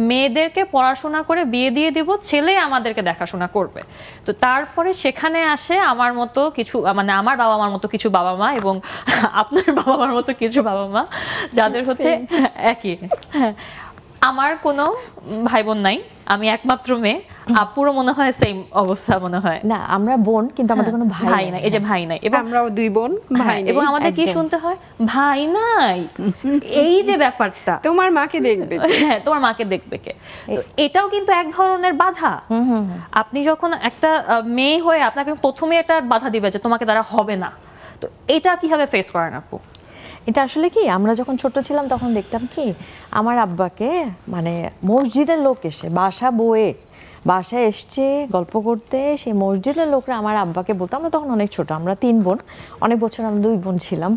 মেয়েদেরকে পড়াশোনা করে বিয়ে দিয়ে দিব, ছেলে আমাদেরকে দেখাশোনা করবে। তো তারপরে সেখানে আসে আমার মতো কিছু, মানে আমার বাবা মার মতো কিছু বাবা মা এবং আপনার বাবা মার মতো কিছু বাবা মা, যাদের হচ্ছে একই, আমার কোনো ভাই বোন নাই, আমি একমাত্র মেয়ে। আপুরও মনে হয় সেম অবস্থা, মনে হয় না আমরা বোন কিন্তু আমাদের কোনো ভাই নাই, এই যে ভাই নাই, এবং আমরাও 2 বোন, ভাই নেই। এবং আমাদের কি শুনতে হয়, ভাই নাই, এই যে ব্যাপারটা, তোমার মাকে দেখবে, হ্যাঁ তোমার মাকে দেখবে কে। তো এটাও কিন্তু এক ধরনের বাধা। আপনি যখন একটা মেয়ে হয়ে আপনাকে প্রথমে একটা বাধা দিবে যে তোমাকে দ্বারা হবে না, তো এটা কিভাবে ফেস করেন আপু? এটা আসলে কি, আমরা যখন ছোট ছিলাম তখন দেখতাম কি, আমার আব্বাকে মানে মসজিদের লোক এসে বাসায় এসছে গল্প করতে, সেই মসজিদের লোকরা আমার আব্বাকে বলতো, আমরা তখন অনেক ছোট, আমরা 3 বোন, অনেক বছর আমরা 2 বোন ছিলাম।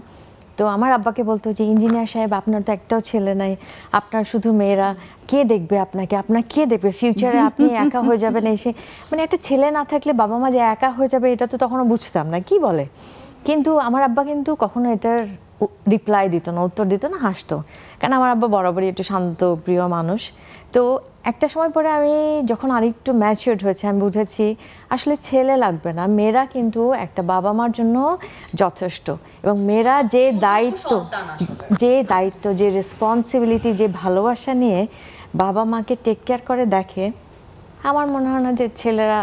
তো আমার আব্বাকে বলতো যে ইঞ্জিনিয়ার সাহেব আপনার তো একটাও ছেলে নাই, আপনার শুধু মেয়েরা, কে দেখবে আপনাকে, আপনার কে দেখবে ফিউচারে, আপনি একা হয়ে যাবেন এসে। মানে একটা ছেলে না থাকলে বাবা মা যে একা হয়ে যাবে এটা তো তখনও বুঝতাম না কি বলে। কিন্তু আমার আব্বা কিন্তু কখনো এটার রিপ্লাই দিত না, উত্তর দিত না, হাসতো, কারণ আমার আব্বা বরাবরই একটু শান্ত প্রিয় মানুষ। তো একটা সময় পরে আমি যখন আরেকটু ম্যাচিউরড হয়েছে, আমি বুঝেছি আসলে ছেলে লাগবে না, মেয়েরা কিন্তু একটা বাবা মার জন্য যথেষ্ট। এবং মেয়েরা যে দায়িত্ব, যে রেসপন্সিবিলিটি, যে ভালোবাসা নিয়ে বাবা মাকে টেক কেয়ার করে দেখে, আমার মনে হয় না যে ছেলেরা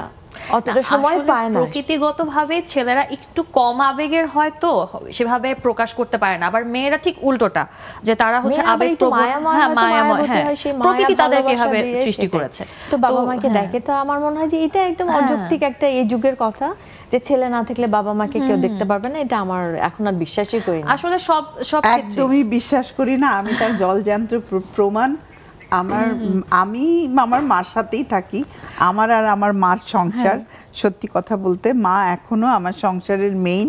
অতটা সময় পায় না। প্রকৃতিগতভাবে ছেলেরা একটু কম আবেগের হয়তো সেভাবে প্রকাশ করতে পারে না, আবার মেয়েরা ঠিক উল্টোটা, যে তারা হচ্ছে আবেগপ্রবণ, হ্যাঁ মায়াময়, হ্যাঁ প্রকৃতি তাদেরকে এভাবে সৃষ্টি করেছে। তো বাবা মাকে দেখে, তো আমার মনে হয় যে এটা একদম অযৌক্তিক একটা এই যুগের কথা, যে ছেলে না থাকলে বাবা মাকে কেউ দেখতে পারবে না, এটা আমার এখন আর বিশ্বাসই করি না। আসলে সব একদমই বিশ্বাস করি না, আমি তার জলযন্ত্র প্রমাণ। আমি আমার মার সাথেই থাকি, আমার আর আমার মার সংসার, সত্যি কথা বলতে মা এখনো আমার সংসারের মেইন,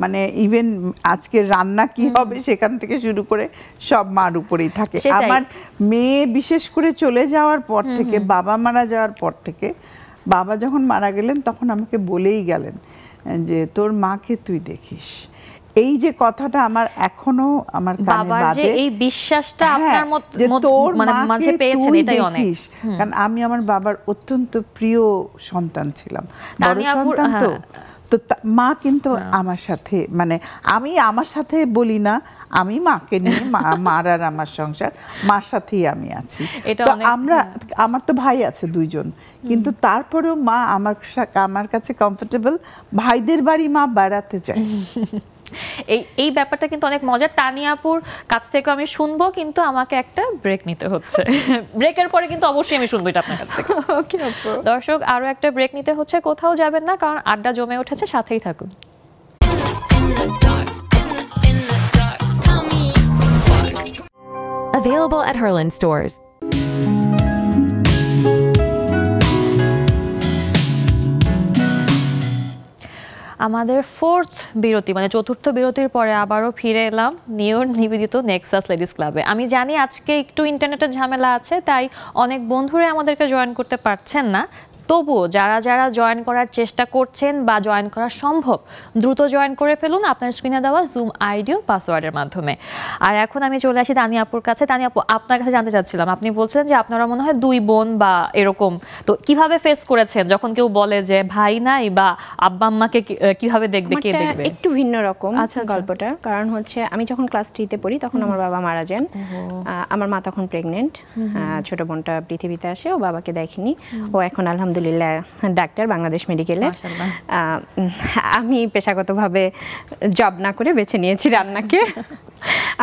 মানে ইভেন আজকে রান্না কি হবে সেখান থেকে শুরু করে সব মার উপরেই থাকে। আমার মেয়ে বিশেষ করে চলে যাওয়ার পর থেকে, বাবা মারা যাওয়ার পর থেকে, বাবা যখন মারা গেলেন তখন আমাকে বলেই গেলেন যে তোর মাকে তুই দেখিস। এই যে কথাটা আমার এখনো আমার কানে বাজে, এই বিশ্বাসটা আপনার মাঝে পেয়েছেন, এটাই অনেক। কারণ আমি আমার বাবার অত্যন্ত প্রিয় সন্তান ছিলাম, বড় সন্তান। তো মা কিন্তু আমার সাথে, মানে আমি আমার সাথে বলি না, আমি মাকে নিয়ে, মার আর আমার সংসার, মার সাথেই আমি আছি। তো আমার তো ভাই আছে 2 জন, কিন্তু তারপরেও মা আমার কাছে কমফোর্টেবল। ভাইদের বাড়ি মা বেড়াতে যায়। এই ব্যাপারটা কিন্তু অনেক মজার। তানিয়াপুর কাছ থেকে আমি শুনবো, কিন্তু আমাকে একটা ব্রেক নিতে হচ্ছে। ব্রেকের পরে কিন্তু অবশ্যই আমি শুনবো এটা আপনার কাছ থেকে। ওকে আপু। দর্শক, আরো একটা ব্রেক নিতে হচ্ছে, কোথাও যাবেন না, কারণ আড্ডা জমে উঠেছে, সাথেই থাকুন। Available at Herland stores. আমাদের 4th বিরতি, মানে 4র্থ বিরতির পরে আবারও ফিরে এলাম নিবেদিত নেক্সাস লেডিস ক্লাবে। আমি জানি আজকে একটু ইন্টারনেটের ঝামেলা আছে, তাই অনেক বন্ধুরা আমাদেরকে জয়েন করতে পারছেন না। তবুও যারা জয়েন করার চেষ্টা করছেন বা জয়েন করা সম্ভব, দ্রুত জয়েন করে ফেলুন আপনার স্ক্রিনে দেওয়া জুম আইডি ও পাসওয়ার্ডের মাধ্যমে। আর এখন আমি চলে আসি তানিয়াপুর কাছে। তানিয়াপু, আপনার কাছে জানতে চাচ্ছিলাম, আপনি বলছেন যে আপনারা মনে হয় 2 বোন বা এরকম, তো কিভাবে ফেস করেছেন যখন কেউ বলে যে ভাই নাই বা আব্বা আম্মাকে কিভাবে দেখবে, কে দেখবে? একটু ভিন্ন রকম গল্পটা, কারণ হচ্ছে আমি যখন ক্লাস 3-তে পড়ি তখন আমার বাবা মারা যান। আমার মা তখন প্রেগনেন্ট, ছোট বোনটা পৃথিবীতে আসে, ও বাবাকে দেখেনি, ও এখন আলহামদুলিল্লাহ আলহামদুলিল্লাহ ডাক্তার, বাংলাদেশ মেডিকেলে। মাশাআল্লাহ। আমি পেশাগতভাবে জব না করে বেছে নিয়েছি রান্নাকে।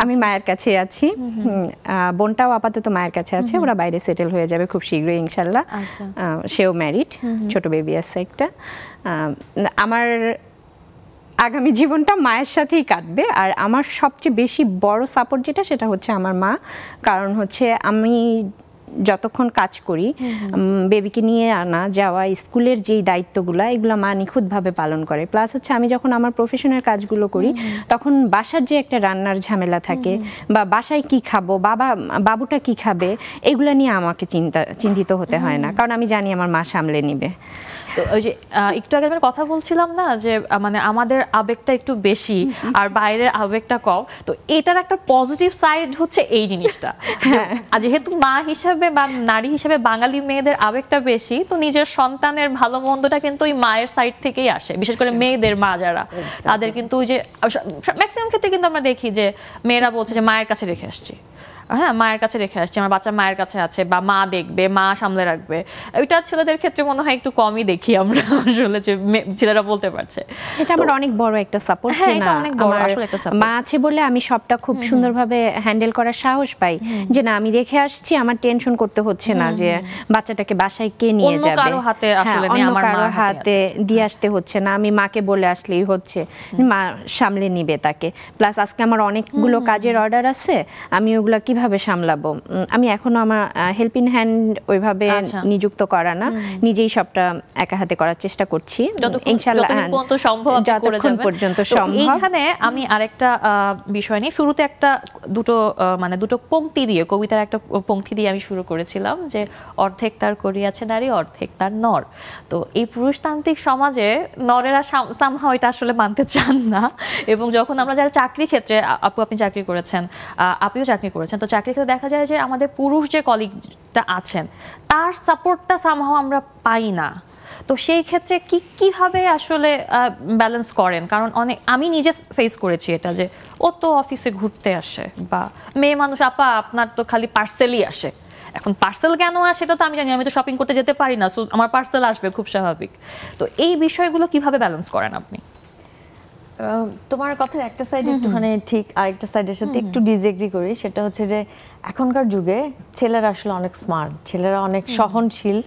আমি মায়ের কাছে আছি, বোনটাও আপাতত মায়ের কাছে আছে, ওরা বাইরে সেটেল হয়ে যাবে খুব শীঘ্রই ইনশাল্লাহ। সেও ম্যারিড, ছোট বেবি আছে একটা। আমার আগামী জীবনটা মায়ের সাথেই কাটবে। আর আমার সবচেয়ে বেশি বড় সাপোর্ট যেটা, সেটা হচ্ছে আমার মা। কারণ হচ্ছে আমি যতক্ষণ কাজ করি, বেবিকে নিয়ে আনা যাওয়া, স্কুলের যেই দায়িত্বগুলো, এগুলো মা নিখুঁতভাবে পালন করে। প্লাস হচ্ছে আমি যখন আমার প্রফেশনের কাজগুলো করি, তখন বাসার যে একটা রান্নার ঝামেলা থাকে, বা বাসায় কি খাবো, বাবুটা কি খাবে, এগুলো নিয়ে আমাকে চিন্তিত হতে হয় না, কারণ আমি জানি আমার মা সামলে নিবে। তো ওই যে একটু আগে আমরা কথা বলছিলাম না যে মানে আমাদের আবেগটা একটু বেশি আর বাইরের আবেগটা কম, তো এটার একটা পজিটিভ সাইড হচ্ছে এই জিনিসটা। আর যেহেতু মা হিসেবে বা নারী হিসেবে বাঙালি মেয়েদের আবেগটা বেশি, তো নিজের সন্তানের ভালো মন্দটা কিন্তু ওই মায়ের সাইড থেকেই আসে। বিশেষ করে মেয়েদের মা যারা, তাদের কিন্তু ওই যে ম্যাক্সিমাম ক্ষেত্রে কিন্তু আমরা দেখি যে মেয়েরা বলছে যে মায়ের কাছে রেখে আসছি, হ্যাঁ মায়ের কাছে রেখে আসছি, আমার বাচ্চা মায়ের কাছে আছে, বা মা দেখবে, মা সামলে রাখবে। ওইটা ছেলেদের ক্ষেত্রে মনে হয় একটু কমই দেখি আমরা আসলে, যে ছেলেরা বলতে পারছে। এটা আমার অনেক বড় একটা সাপোর্ট, হ্যাঁ এটা অনেক বড় আসলে একটা সাপোর্ট। মা আছে বলে আমি সবটা খুব সুন্দরভাবে হ্যান্ডেল করার সাহস পাই, যে না আমি রেখে আসছি, আমার টেনশন করতে হচ্ছে না যে বাচ্চাটাকে বাসায় কে নিয়ে যাবে, অন্য কারো হাতে আসলে নেই, আমার মার হাতে দিয়ে আসতে হচ্ছে না, আমি মাকে বলে আসলেই হচ্ছে, মা সামলে নিবে তাকে। প্লাস আজকে আমার অনেকগুলো কাজের অর্ডার আছে, আমি ওগুলো কিভাবে সামলাবো। আমি এখনো আমার হেল্পিং হ্যান্ড ওইভাবে নিযুক্ত করা না, নিজেই সবটা একা হাতে করার চেষ্টা করছি ইনশাআল্লাহ, যতক্ষণ সম্ভব যতক্ষণ পর্যন্ত সম্ভব। এইখানে আমি আরেকটা বিষয় নিয়ে শুরুতে একটা দুটো পংক্তি দিয়ে, কবিতার একটা পংক্তি দিয়ে আমি শুরু করেছিলাম যে অর্ধেক তার করিয়াছে নারী, অর্ধেক তার নর। তো এই পুরুষতান্ত্রিক সমাজে নরেরা সামহাও এটা আসলে মানতে চান না, এবং যখন আমরা যারা চাকরি ক্ষেত্রে, আপু আপনি চাকরি করেছেন, আপনিও চাকরি করেছেন, তো চাকরি ক্ষেত্রে দেখা যায় যে আমাদের পুরুষ যে কলিগটা আছেন তার সাপোর্টটা সামহাও আমরা পাই না। তো সেই ক্ষেত্রে কিভাবে আসলে ব্যালেন্স করেন? কারণ আমি নিজে ফেস করেছি এটা, যে ও তো অফিসে ঘুরতে আসে, বা মেয়ে মানুষ আপা আপনার তো খালি পার্সেলই আসে। এখন পার্সেল কেন আসে তো আমি জানি, আমি তো শপিং করতে যেতে পারি না, সো আমার পার্সেল আসবে, খুব স্বাভাবিক। তো এই বিষয়গুলো কিভাবে ব্যালেন্স করেন আপনি? তোমার কথার একটা সাইড একটুখানি ঠিক, আরেকটা সাইডের সাথে একটু ডিসএগ্রি করি। সেটা হচ্ছে যে এখনকার যুগে ছেলেরা আসলে অনেক স্মার্ট, ছেলেরা অনেক সহনশীল।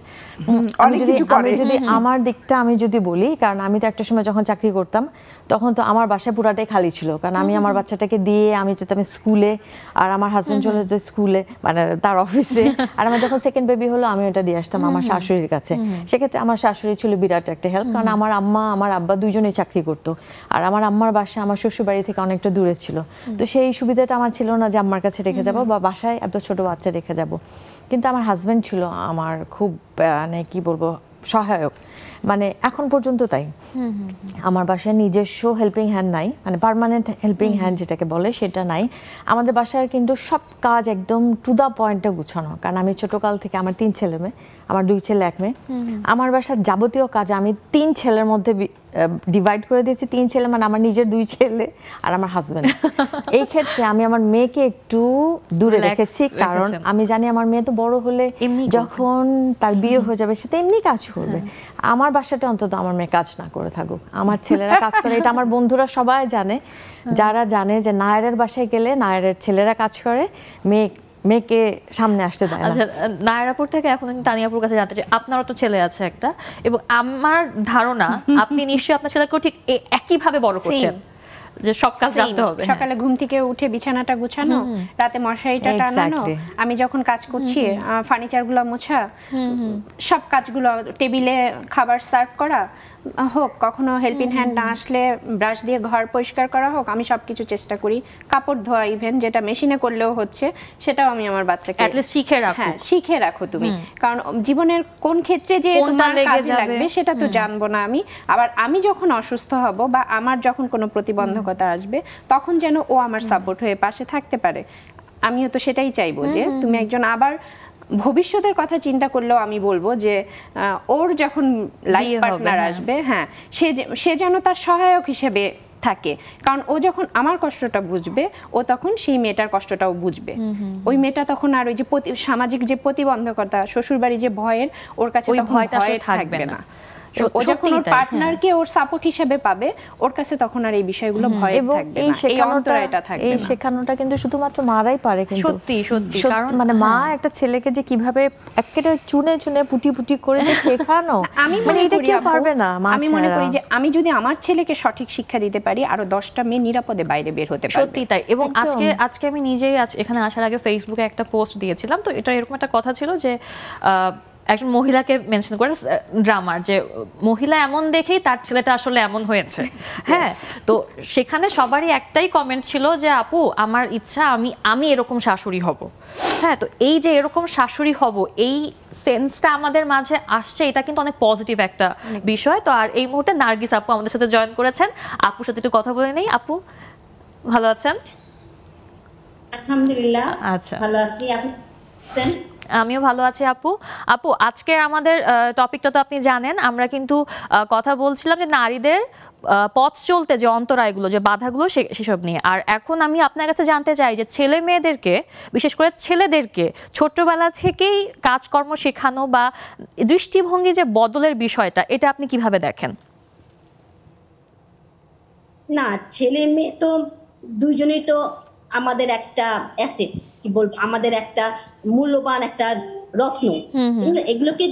আমি যদি আমার দিকটা আমি যদি বলি, কারণ আমি তো একটা সময় যখন চাকরি করতাম তখন তো আমার বাসা পুরাটাই খালি ছিল, কারণ আমি আমার বাচ্চাটাকে দিয়ে আমি যেতাম স্কুলে, আর আমার হাজবেন্ড চলে যেত স্কুলে, মানে তার অফিসে, আর আমার যখন সেকেন্ড বেবি হলো আমি ওটা দিয়ে আসতাম আমার শাশুড়ির কাছে। সেক্ষেত্রে আমার শাশুড়ি ছিল বিরাট একটা হেল্প, কারণ আমার আম্মা আমার আব্বা দুইজনেই চাকরি করতো, আর আমার আম্মার বাসা আমার শ্বশুর বাড়ি থেকে অনেকটা দূরে ছিল। তো সেই সুবিধাটা আমার ছিল না যে আম্মার কাছে রেখে যাবো বা বাসায় এত ছোট বাচ্চা রেখে যাব। কিন্তু আমার হাজবেন্ড ছিল আমার খুব মানে কি বলবো সহায়ক, মানে এখন পর্যন্ত তাই। আমার বাসায় নিজস্ব হেল্পিং হ্যান্ড নাই, মানে পার্মানেন্ট হেল্পিং হ্যান্ড যেটাকে বলে সেটা নাই আমাদের বাসায়, কিন্তু সব কাজ একদম টু দা পয়েন্টে গুছানো। কারণ আমি ছোটকাল থেকে, আমার 3 ছেলে মেয়ে, আমার 2 ছেলে 1 মেয়ে, আমার বাসার যাবতীয় কাজ আমি 3 ছেলের মধ্যে ডিভাইড করে দিয়েছি। 3 ছেলে মানে আমার নিজের 2 ছেলে আর আমার হাজবেন্ড। এই ক্ষেত্রে আমি আমার মেয়েকে একটু দূরে রেখেছি, কারণ আমি জানি আমার মেয়ে তো বড় হলে যখন তার বিয়ে হয়ে যাবে সে তো এমনি কাজ করবে। আমার বাসাটা অন্তত আমার মেয়ে কাজ না করে থাকুক, আমার ছেলেরা কাজ করে। এটা আমার বন্ধুরা সবাই জানে, যারা জানে যে নায়েরের বাসায় গেলে নায়েরের ছেলেরা কাজ করে, মেয়েকে সামনে আসতে দেয় না। আচ্ছা, নায়রাপুর থেকে এখন তানিয়াপুর কাছে জানতে চাই, আপনারও তো ছেলে আছে একটা, এবং আমার ধারণা আপনি নিশ্চয়ই আপনার ছেলেকেও ঠিক একইভাবে বড় করছেন, যে সব কাজ জানতে হবে। সকালে ঘুম থেকে উঠে বিছানাটা গুছানো, রাতে মশারিটা টানানো, আমি যখন কাজ করছি ফার্নিচারগুলো মোছা, সব কাজগুলো, টেবিলে খাবার সার্ভ করা হোক, কখনো হেল্পিং হ্যান্ড না আসলে ব্রাশ দিয়ে ঘর পরিষ্কার করা হোক, আমি সবকিছু চেষ্টা করি। কাপড় ধোয়া ইভেন যেটা মেশিনে করলেও হচ্ছে, সেটাও আমি আমার বাচ্চাকে অ্যাটলিস্ট শিখে রাখো। হ্যাঁ, শিখে রাখো তুমি, কারণ জীবনের কোন ক্ষেত্রে যে তোমার কাজে লাগবে সেটা তো জানবো না আমি। আবার আমি যখন অসুস্থ হব বা আমার যখন কোনো প্রতিবন্ধকতা আসবে, তখন যেন ও আমার সাপোর্ট হয়ে পাশে থাকতে পারে। আমিও তো সেটাই চাইবো যে তুমি একজন, আবার ভবিষ্যতের কথা চিন্তা করলেও আমি বলবো যে ওর যখন লাইফ পার্টনার আসবে, হ্যাঁ, সে যেন তার সহায়ক হিসেবে থাকে, কারণ ও যখন আমার কষ্টটা বুঝবে ও তখন সেই মেয়েটার কষ্টটাও বুঝবে। ওই মেয়েটা তখন আর ওই যে সামাজিক যে প্রতিবন্ধকতা, শ্বশুরবাড়ি যে ভয়ের, ওর কাছে তখন ভয় থাকবে না। ও যখন ওর পার্টনারকে ওর সাপোর্ট হিসেবে পাবে, ওর কাছে তখন আর এই বিষয়গুলো ভয় থাকবে না, এই অন্তরায়টা থাকবে না। এই শেখানোটা কিন্তু শুধুমাত্র মারাই পারে, কিন্তু সত্যি সত্যি, কারণ মানে মা একটা ছেলেকে যে কিভাবে একেবারে চুনে চুনে পুটি পুটি করে যে শেখানো, আমি মানে এটা কেউ পারবে না। আমি মনে করি যে আমি যদি আমার ছেলেকে সঠিক শিক্ষা দিতে পারি, আরো 10টা মেয়ে নিরাপদে বাইরে বের হতে পারবে। সত্যি তাই। এবং আজকে আমি নিজেই এখানে আসার আগে ফেসবুকে একটা পোস্ট দিয়েছিলাম, তো এটা এরকম একটা কথা ছিল যে একজন মহিলাকে মেনশন করে ড্রামার, যে মহিলা এমন দেখেই তার ছেলেটা আসলে এমন হয়েছে। হ্যাঁ, তো সেখানে সবারই একটাই কমেন্ট ছিল যে আপু আমার ইচ্ছা আমি এরকম শাশুড়ি হব। হ্যাঁ, তো এই যে এরকম শাশুড়ি হব, এই সেন্সটা আমাদের মাঝে আসছে, এটা কিন্তু অনেক পজিটিভ একটা বিষয়। তো আর এই মুহূর্তে নার্গিস আপু আমাদের সাথে জয়েন করেছেন। আপুর সাথে একটু কথা বলে নেই। আপু ভালো আছেন? আলহামদুলিল্লাহ, আচ্ছা, ভালো আছি। আপনি? আমিও ভালো আছি আপু। আপু আজকে আমাদের টপিকটা তো আপনি জানেন, আমরা কিন্তু কথা বলছিলাম যে নারীদের পথ চলতে যে অন্তরায়গুলো, যে বাধাগুলো, সেসব নিয়ে। আর এখন আমি আপনার কাছে জানতে চাই যে ছেলে মেয়েদেরকে, বিশেষ করে ছেলেদেরকে ছোটবেলা থেকেই কাজকর্ম শেখানো বা দৃষ্টিভঙ্গি যে বদলের বিষয়টা, এটা আপনি কিভাবে দেখেন? না, ছেলে মেয়ে তো দুইজনেই তো আমাদের একটা অ্যাসেট, কি বলবো, আমাদের একটা মূল্যবান একটা রত্ন। এগুলোকে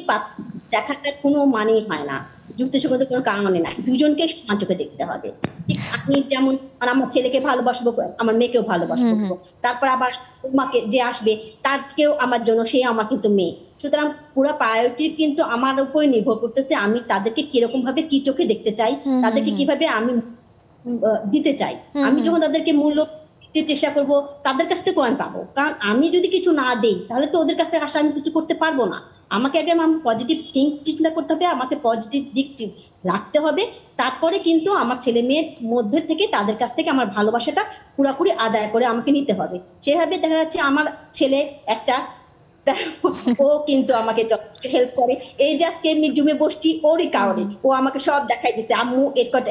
দেখাটার কোনো মানেই হয় না, যুক্তিসঙ্গত কোনো কারণে নাই। দুজনকে সমান চোখে দেখতে হবে। ঠিক আমি যেমন আমার ছেলেকে ভালোবাসবো, আমার মেয়েকেও ভালোবাসবো, তারপর আবার মাকে যে আসবে তারকেও আমার জন্য, সে আমার কিন্তু মেয়ে। সুতরাং পুরো প্রায়োরিটি কিন্তু আমার উপরে নির্ভর করতেছে, আমি তাদেরকে কিরকম ভাবে কি চোখে দেখতে চাই, তাদেরকে কিভাবে আমি দিতে চাই। আমি যখন তাদেরকে মূল্য দিতে চেষ্টা করবো, তাদের কাছ থেকে আমি পাবো। কারণ আমি যদি কিছু না দেই, তাহলে তো ওদের কাছ থেকে আসলে আমি কিছু করতে পারবো না। আমাকে আগে পজিটিভ চিন্তা করতে হবে, আমাকে পজিটিভ দিক রাখতে হবে, তারপরে কিন্তু আমার ছেলে মেয়ের মধ্যে থেকে তাদের কাছ থেকে আমার ভালোবাসাটা পুরোপুরি আদায় করে আমাকে নিতে হবে। সেভাবে দেখা যাচ্ছে আমার ছেলে একটা, ও কিন্তু আমাকে যথেষ্ট হেল্প করে। এই যে আজকে আমি জুমে বসছি ওরই কারণে, ও আমাকে সব দেখাই দিচ্ছে, আম্মু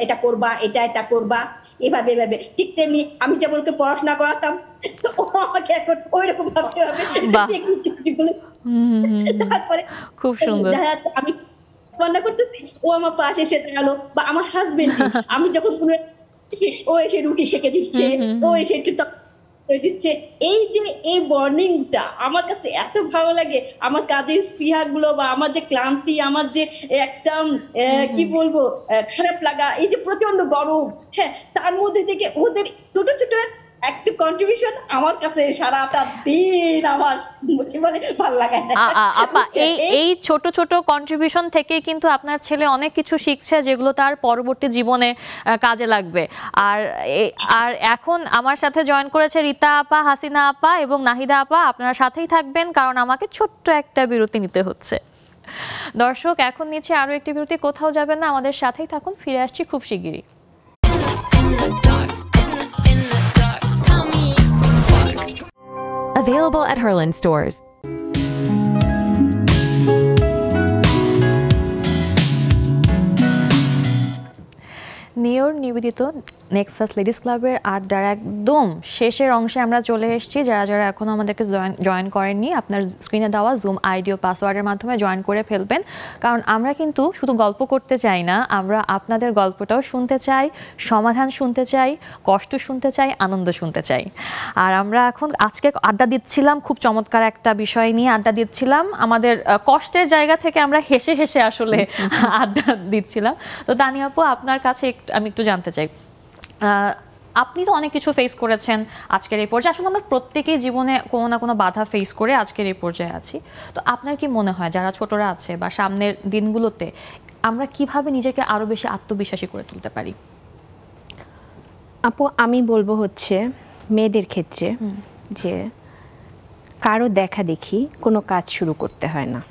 এটা করবা, এটা করবা, এভাবে এভাবে। ঠিক তেমনি আমি যেমন ওকে পড়াশোনা করাতাম, ও আমাকে এখন ওই রকম ভাবে তারপরে খুব সুন্দর। আমি রান্না করতেছি, ও আমার পাশে এসে দাঁড়ালো, বা আমার হাজবেন্ড আমি যখন ও এসে রুটি সেঁকে দিচ্ছে, ও এসে একটু দিচ্ছে। এই যে এই বর্নিংটা আমার কাছে এত ভালো লাগে। আমার কাজের স্পৃহা গুলো বা আমার যে ক্লান্তি, আমার যে একটা কি বলবো খারাপ লাগা, এই যে প্রচন্ড গরম, হ্যাঁ, তার মধ্যে থেকে ওদের ছোট ছোট একটা কন্ট্রিবিউশন আমার কাছে সারাটা দিন আমার মানে ভালো লাগে। আপা এই ছোট ছোট কন্ট্রিবিউশন থেকে কিন্তু আপনার ছেলে অনেক কিছু শিখছে, যেগুলো তার পরবর্তী জীবনে কাজে লাগবে। আর এখন আমার সাথে জয়েন করেছে রিতা আপা, হাসিনা আপা এবং নাহিদা আপা। আপনারা সাথেই থাকবেন, কারণ আমাকে ছোট্ট একটা বিরতি নিতে হচ্ছে। দর্শক, এখন নিচে আরো একটি বিরতি, কোথাও যাবেন না, আমাদের সাথেই থাকুন, ফিরে আসছি খুব শিগগিরই। Available at Herland stores. নিওর নিবেদিত নেক্সাস লেডিস ক্লাবের আড্ডার একদম শেষের অংশে আমরা চলে এসেছি। যারা যারা এখনও আমাদেরকে জয়েন করেননি, আপনার স্ক্রিনে দেওয়া জুম আইডি ও পাসওয়ার্ডের মাধ্যমে জয়েন করে ফেলবেন। কারণ আমরা কিন্তু শুধু গল্প করতে চাই না, আমরা আপনাদের গল্পটাও শুনতে চাই, সমাধান শুনতে চাই, কষ্ট শুনতে চাই, আনন্দ শুনতে চাই। আর আমরা এখন আজকে আড্ডা দিচ্ছিলাম, খুব চমৎকার একটা বিষয় নিয়ে আড্ডা দিচ্ছিলাম। আমাদের কষ্টের জায়গা থেকে আমরা হেসে হেসে আসলে আড্ডা দিচ্ছিলাম। তো তানিয়া আপু, আপনার কাছে আমি একটু জানতে চাই, আপনি তো অনেক কিছু ফেস করেছেন আজকের এই পর্যায়ে। আসলে আমরা প্রত্যেকেই জীবনে কোনো না কোনো বাধা ফেস করে আজকের এই পর্যায়ে আছি। তো আপনার কি মনে হয়, যারা ছোটরা আছে বা সামনের দিনগুলোতে আমরা কিভাবে নিজেকে আরো বেশি আত্মবিশ্বাসী করে তুলতে পারি? আপু, আমি বলবো হচ্ছে মেয়েদের ক্ষেত্রে যে কারো দেখা দেখি কোনো কাজ শুরু করতে হয় না।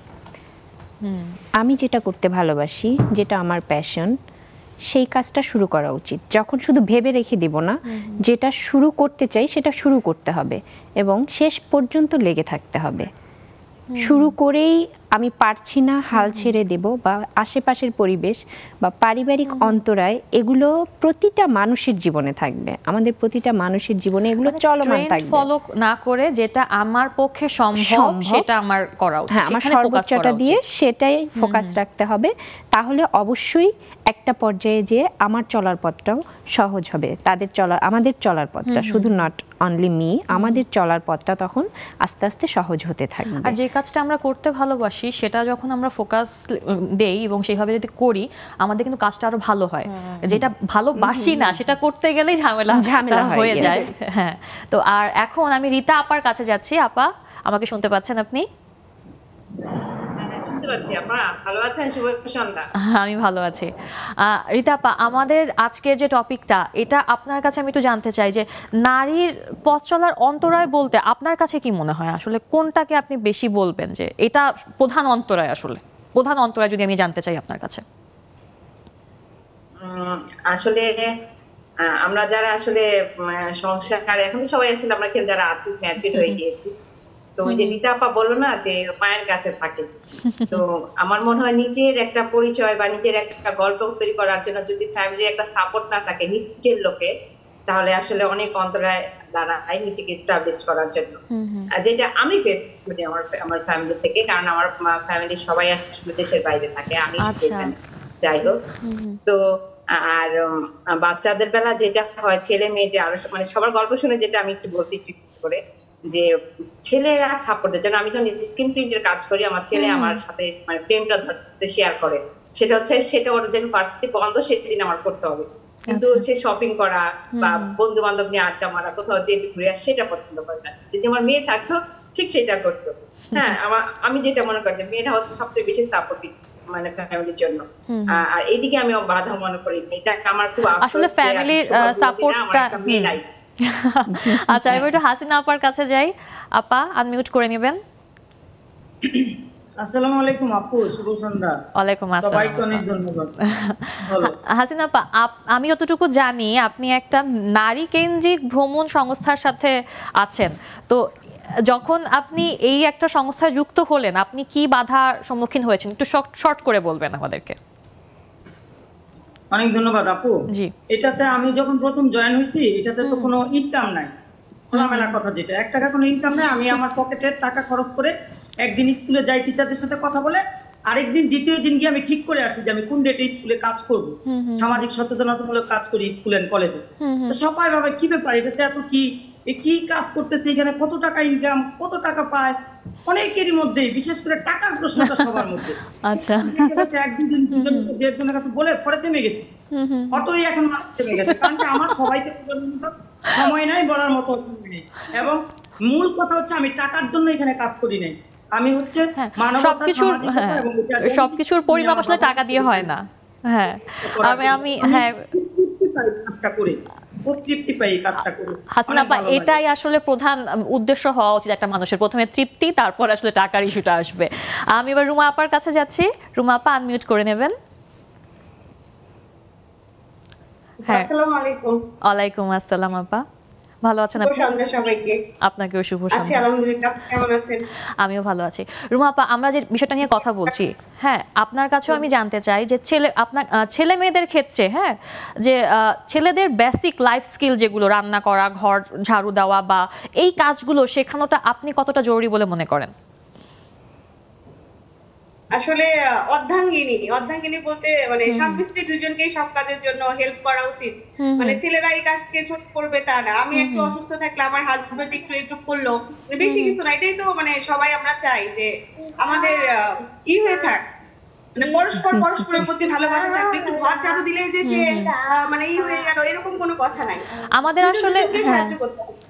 আমি যেটা করতে ভালোবাসি, যেটা আমার প্যাশন, সেই কাজটা শুরু করা উচিত। যখন শুধু ভেবে রেখে দিব না, যেটা শুরু করতে চাই সেটা শুরু করতে হবে এবং শেষ পর্যন্ত লেগে থাকতে হবে। শুরু করেই আমি পারছি না হাল ছেড়ে দেব, বা আশেপাশের পরিবেশ বা পারিবারিক অন্তরায়, এগুলো প্রতিটা মানুষের জীবনে থাকবে। আমাদের প্রতিটা মানুষের জীবনে এগুলো চলমান থাকবে। ফলো না করে যেটা আমার পক্ষে সম্ভব সেটা আমার করা উচিত। হ্যাঁ, আমার সর্বোচ্চটা দিয়ে সেটাই ফোকাস রাখতে হবে। তাহলে অবশ্যই একটা পর্যায়ে যে আমার চলার পথটাও সহজ হবে, আমাদের চলার পথটা, শুধু নট অনলি মি, আমাদের চলার পথটা তখন আস্তে আস্তে সহজ হতে থাকবে। আর যে কাজটা আমরা করতে ভালোবাসি সেটা যখন আমরা ফোকাস দেই এবং সেইভাবে যদি করি, আমাদের কিন্তু কাজটা আরো ভালো হয়। যেটা ভালোবাসি না সেটা করতে গেলেই ঝামেলা হয়ে যায়। হ্যাঁ, তো আর এখন আমি রীতা আপার কাছে যাচ্ছি। আপা, আমাকে শুনতে পাচ্ছেন আপনি? আমি ভালো আছি। রীতা আপা, আমাদের আজকের যে টপিকটা, এটা আপনার কাছে আমি একটু জানতে চাই যে নারীর পথ চলার অন্তরায় বলতে আপনার কাছে কি মনে হয়, আসলে কোনটাকে আপনি বেশি বলবেন যে এটা প্রধান অন্তরায়? আসলে প্রধান অন্তরায় যদি আমি জানতে চাই আপনার কাছে। আসলে আমরা যারা আসলে সংসার, এখন তো সবাই আসলে আমরা যারা আছি ম্যারিড হয়ে গিয়েছি, তো ওই যে রীতা আপা বললো না যে মায়ের কাছে থাকে, তো আমার মনে হয় নিজের একটা পরিচয় বা নিজের একটা গল্প তৈরি করার জন্য যদি ফ্যামিলির একটা সাপোর্ট না থাকে নিজের লোকে, তাহলে আসলে অনেক অন্তরায় দাঁড়ায় নিজেকে এস্টাবলিশ করার জন্য। যেটা আমি ফেস করি আমার ফ্যামিলি থেকে, কারণ আমার ফ্যামিলির সবাই আসলে দেশের বাইরে থাকে, আমি যাই হোক। তো আর বাচ্চাদের বেলা যেটা হয়, ছেলে মেয়ে যে আরো মানে সবার গল্প শুনে যেটা আমি একটু বলছি একটু করে, যে ছেলেরা সাপোর্ট দেয়। যেন আমি যখন স্ক্রিন প্রিন্টের কাজ করি, আমার ছেলে আমার সাথে মানে ফ্রেমটা ধরতে শেয়ার করে, সেটা ওর যেন ভার্সিটি বন্ধ সেদিন আমার করতে হবে, কিন্তু সে শপিং করা বা বন্ধু বান্ধব নিয়ে আড্ডা মারা, কোথাও যে ঘুরে আসে সেটা পছন্দ করে না। যদি আমার মেয়ে থাকতো ঠিক সেটা করতো। হ্যাঁ, আমি যেটা মনে করি যে মেয়েরা হচ্ছে সবচেয়ে বেশি সাপোর্টিভ মানে ফ্যামিলির জন্য, আর এইদিকে আমি বাধা মনে করি। এটা আমার খুব আসলে ফ্যামিলির সাপোর্টটা নাই। আচ্ছা, এবার একটু হাসিনা আপার কাছে যাই। আপা, আনমিউট করে নেবেন। আসসালামু আলাইকুম আপু, শুভ সন্ধ্যা। ওয়ালাইকুম আসসালাম। সবাইকে অনেক ধন্যবাদ। হাসিনা আপা, আমি যতটুকু জানি আপনি একটা নারী কেন্দ্রিক ভ্রমণ সংস্থার সাথে আছেন, তো যখন আপনি এই একটা সংস্থায় যুক্ত হলেন, আপনি কি বাধার সম্মুখীন হয়েছেন একটু শর্ট করে বলবেন আমাদেরকে। অনেক ধন্যবাদ আপু। এটাতে আমি যখন প্রথম জয়েন হয়েছি, এটাতে তো কোনো ইনকাম নাই, খোলামেলা কথা যেটা, 1 টাকা কোনো ইনকাম নাই। আমি আমার পকেটের টাকা খরচ করে একদিন স্কুলে যাই টিচারদের সাথে কথা বলে, আরেকদিন দ্বিতীয় দিন গিয়ে আমি ঠিক করে আসি যে আমি কোন ডেটে স্কুলে কাজ করব, সামাজিক সচেতনতামূলক কাজ করি স্কুল এন্ড কলেজে। তো সবাই ভাবে কি ব্যাপার, এটাতে এত কি কাজ করতেছে, এখানে কত টাকা ইনকাম, কত টাকা পায়, অনেকেরই মধ্যে, বিশেষ করে টাকার প্রশ্নটা সবার মধ্যে। আচ্ছা, একজনের কাছে বলে পরে থেমে গেছি, অটোই এখন মানুষ থেমে গেছে, কারণ আমার সবাইকে সময় নাই, বলার মতো সময় নেই। এবং মূল কথা হচ্ছে আমি টাকার জন্য এখানে কাজ করি নাই, আমি হচ্ছে সবকিছুর পরিমাপ আসলে টাকা দিয়ে হয় না। হ্যাঁ, আমি কাজটা করি, খুব তৃপ্তি পাই কাজটা করে। হাসিনা আপা, এটাই আসলে প্রধান উদ্দেশ্য হওয়া উচিত একটা মানুষের, প্রথমে তৃপ্তি, তারপর আসলে টাকার ইস্যুটা আসবে। আমি এবার রুমা আপার কাছে যাচ্ছি। রুমা আপা, আনমিউট করে নেবেন। হ্যাঁ, আসসালামু আলাইকুম। ওয়ালাইকুম আসসালাম আপা, ভালো আছেন আপনি? সবাইকে আপনাকেও শুভ সন্ধ্যা। আলহামদুলিল্লাহ, কেমন আছেন? আমিও ভালো আছি। রুমা আপা, আমরা যে বিষয়টা নিয়ে কথা বলছি, হ্যাঁ, আপনার কাছেও আমি জানতে চাই যে ছেলে মেয়েদের ক্ষেত্রে, হ্যাঁ, যে ছেলেদের বেসিক লাইফ স্কিল যেগুলো, রান্না করা, ঘর ঝাড়ু দেওয়া বা এই কাজগুলো শেখানোটা আপনি কতটা জরুরি বলে মনে করেন? আসলে অর্ধাঙ্গিনী বলতে মানে স্বামী স্ত্রী দুজনকেই সব কাজের জন্য হেল্প করা উচিত। মানে ছেলেরা এই কাজকে ছোট করবে তা না। আমি একটু অসুস্থ থাকলে আমার হাজবেন্ড একটু করলো, বেশি কিছু না। এটাই তো মানে সবাই আমরা চাই যে আমাদের হয়ে থাক, মানে পরস্পরের প্রতি ভালোবাসা থাকবে। একটু ঘর ঝাড়ু দিলেই যে সে মানে হয়ে গেল, এরকম কোনো কথা নাই। আমাদের আসলে সাহায্য করতে হবে।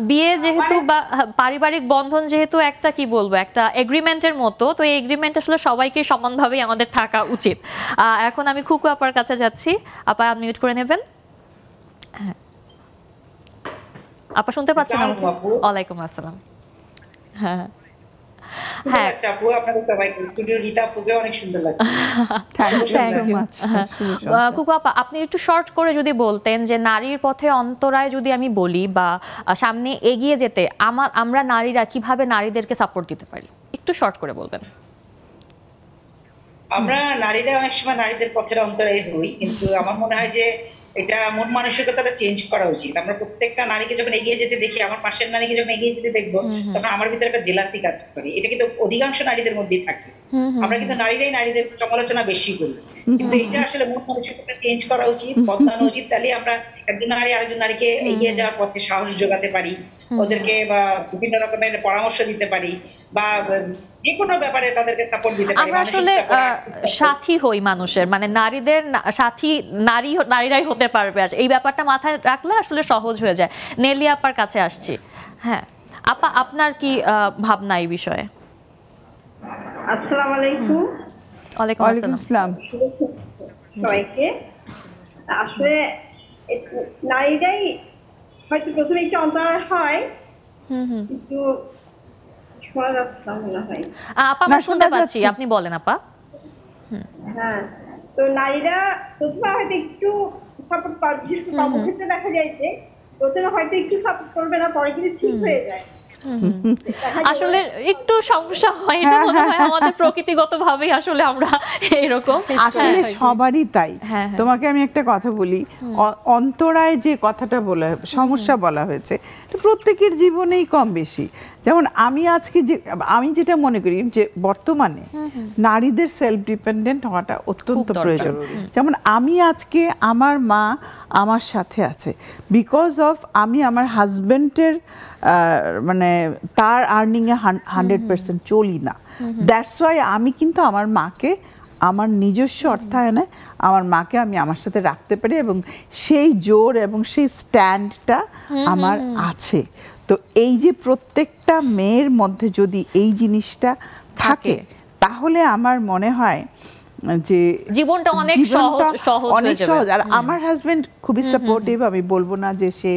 বিয়ে যেহেতু বা পারিবারিক বন্ধন যেহেতু একটা কি বলবো, একটা এগ্রিমেন্টের মতো, তো এই এগ্রিমেন্ট আসলে সবাইকে সমানভাবেই আমাদের থাকা উচিত। এখন আমি খুকু আপার কাছে যাচ্ছি। আপা, আনমিউট করে নেবেন। হ্যাঁ আপা, শুনতে পাচ্ছেন? ওয়ালাইকুম আসসালাম। হ্যাঁ হ্যাঁ, আপু, আপনাদের সবাইকে স্টুডিও রীতা আপুকে অনেক সুন্দর লাগছে। কুকু আপা, আপনি একটু শর্ট করে যদি বলতেন যে নারীর পথে অন্তরায় যদি আমি বলি বা সামনে এগিয়ে যেতে আমরা নারীরা কিভাবে নারীদেরকে সাপোর্ট দিতে পারি, একটু শর্ট করে বলবেন। আমরা নারীরা অনেক সময় নারীদের পথের অন্তরায় হই, কিন্তু আমার মনে হয় যে এটা মন মানসিকতাটা চেঞ্জ করা উচিত। আমরা প্রত্যেকটা নারীকে যখন এগিয়ে যেতে দেখি, আমার পাশের নারীকে যখন এগিয়ে যেতে দেখবো, তখন আমার ভিতরে একটা জেলাসি কাজ করে। এটা কিন্তু অধিকাংশ নারীদের মধ্যেই থাকে। আমরা কিন্তু নারীরাই নারীদের সমালোচনা বেশি করি, কিন্তু এটা আসলে মন মানসিকতা চেঞ্জ করা উচিত, বদলানো উচিত। তাহলে আমরা একজন নারী আরেকজন নারীকে এগিয়ে যাওয়ার পথে সাহস যোগাতে পারি, ওদেরকে বা বিভিন্ন রকমের পরামর্শ দিতে পারি, বা যে কোনো ব্যাপারে তাদেরকে সাপোর্ট দিতে পারি। আমরা আসলে সাথী হই মানুষের, মানে নারীদের সাথী নারীরাই হতে পারবে। আর এই ব্যাপারটা মাথায় রাখলে আসলে সহজ হয়ে যায়। নেলি আপার কাছে আসছি। হ্যাঁ আপা, আপনার কি ভাবনা এই বিষয়ে? আসসালামু আলাইকুম। ওয়ালাইকুম আসসালাম সবাইকে। আসলে নারীরাই হয়তো প্রথমে একটু অন্তরায় হয়, কিন্তু শোনা যাচ্ছে না মনে হয়। আপা আমরা শুনতে পাচ্ছি, আপনি বলেন আপা। হ্যাঁ, তো নারীরা প্রথমে হয়তো একটু সাপোর্ট পাবে, বিশেষ করে কর্মক্ষেত্রে দেখা যায় যে প্রথমে হয়তো একটু সাপোর্ট করবে না, পরে কিন্তু ঠিক হয়ে যায়। আসলে একটু সমস্যা হয়, এটা মনে হয় আমাদের প্রকৃতিগতভাবেই আসলে আমরা এরকম, আসলে সবারই তাই। তোমাকে আমি একটা কথা বলি, অন্তরায় যে কথাটা বলা, সমস্যা বলা হয়েছে, প্রত্যেকের জীবনেই কম বেশি। যেমন আমি যেটা মনে করি যে বর্তমানে নারীদের সেলফ ডিপেন্ডেন্ট হওয়াটা অত্যন্ত প্রয়োজন। যেমন আমি আজকে, আমার মা আমার সাথে আছে বিকজ অফ আমি আমার হাজবেন্ডের মানে তার আর্নিংয়ে 100% চলি না। দ্যাটস ওয়াই আমি কিন্তু আমার মাকে আমার নিজস্ব অর্থায়নে আমার মাকে আমি আমার সাথে রাখতে পারি, এবং সেই জোর এবং সেই স্ট্যান্ডটা আমার আছে। তো এই যে প্রত্যেকটা মেয়ের মধ্যে যদি এই জিনিসটা থাকে, তাহলে আমার মনে হয় যে জীবনটা অনেক সহজ। আর আমার হাজবেন্ড খুবই সাপোর্টিভ। আমি বলবো না যে সে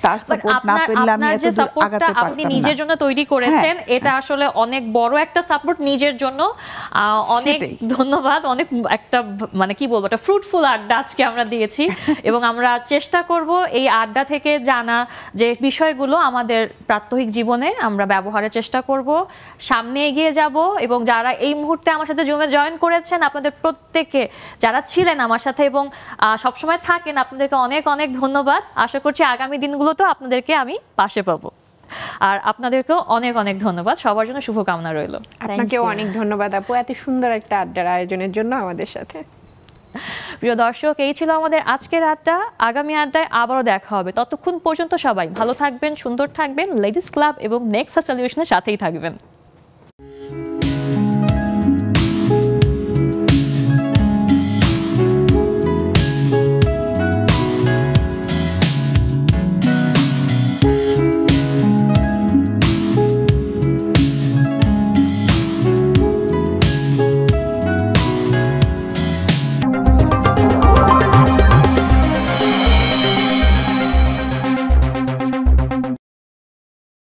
তার সাপোর্ট না পেলে আমি এত দূর আগাতে পারতাম না। আপনি নিজের জন্য তৈরি করেছেন, এটা আসলে অনেক বড় একটা সাপোর্ট নিজের জন্য। অনেক ধন্যবাদ। অনেক একটা মানে কি বলবো, একটা ফ্রুটফুল আড্ডা আজকে আমরা দিয়েছি, এবং আমরা চেষ্টা করব এই আড্ডা থেকে জানা যে বিষয়গুলো আমাদের প্রাত্যহিক জীবনে আমরা ব্যবহারের চেষ্টা করব, সামনে এগিয়ে যাব। এবং যারা এই মুহূর্তে আমার সাথে জুমে জয়েন করেছেন, আপনাদের প্রত্যেককে, যারা ছিলেন আমার সাথে এবং সবসময় থাকেন, আপনাদেরকে অনেক অনেক ধন্যবাদ। আশা করছি আগামী দিনগুলোতেও আপনাদেরকে আমি পাশে পাবো। আর আপনাদেরকেও অনেক অনেক ধন্যবাদ। সবার জন্য শুভকামনা রইল। আপনাকেও অনেক ধন্যবাদ আপু, এত সুন্দর একটা আড্ডার আয়োজনের জন্য আমাদের সাথে। প্রিয় দর্শক, এই ছিল আমাদের আজকের আড্ডা। আগামী আড্ডায় আবারও দেখা হবে। ততক্ষণ পর্যন্ত সবাই ভালো থাকবেন, সুন্দর থাকবেন, লেডিস ক্লাব এবং নেক্সাস টেলিভিশনের সাথেই থাকবেন।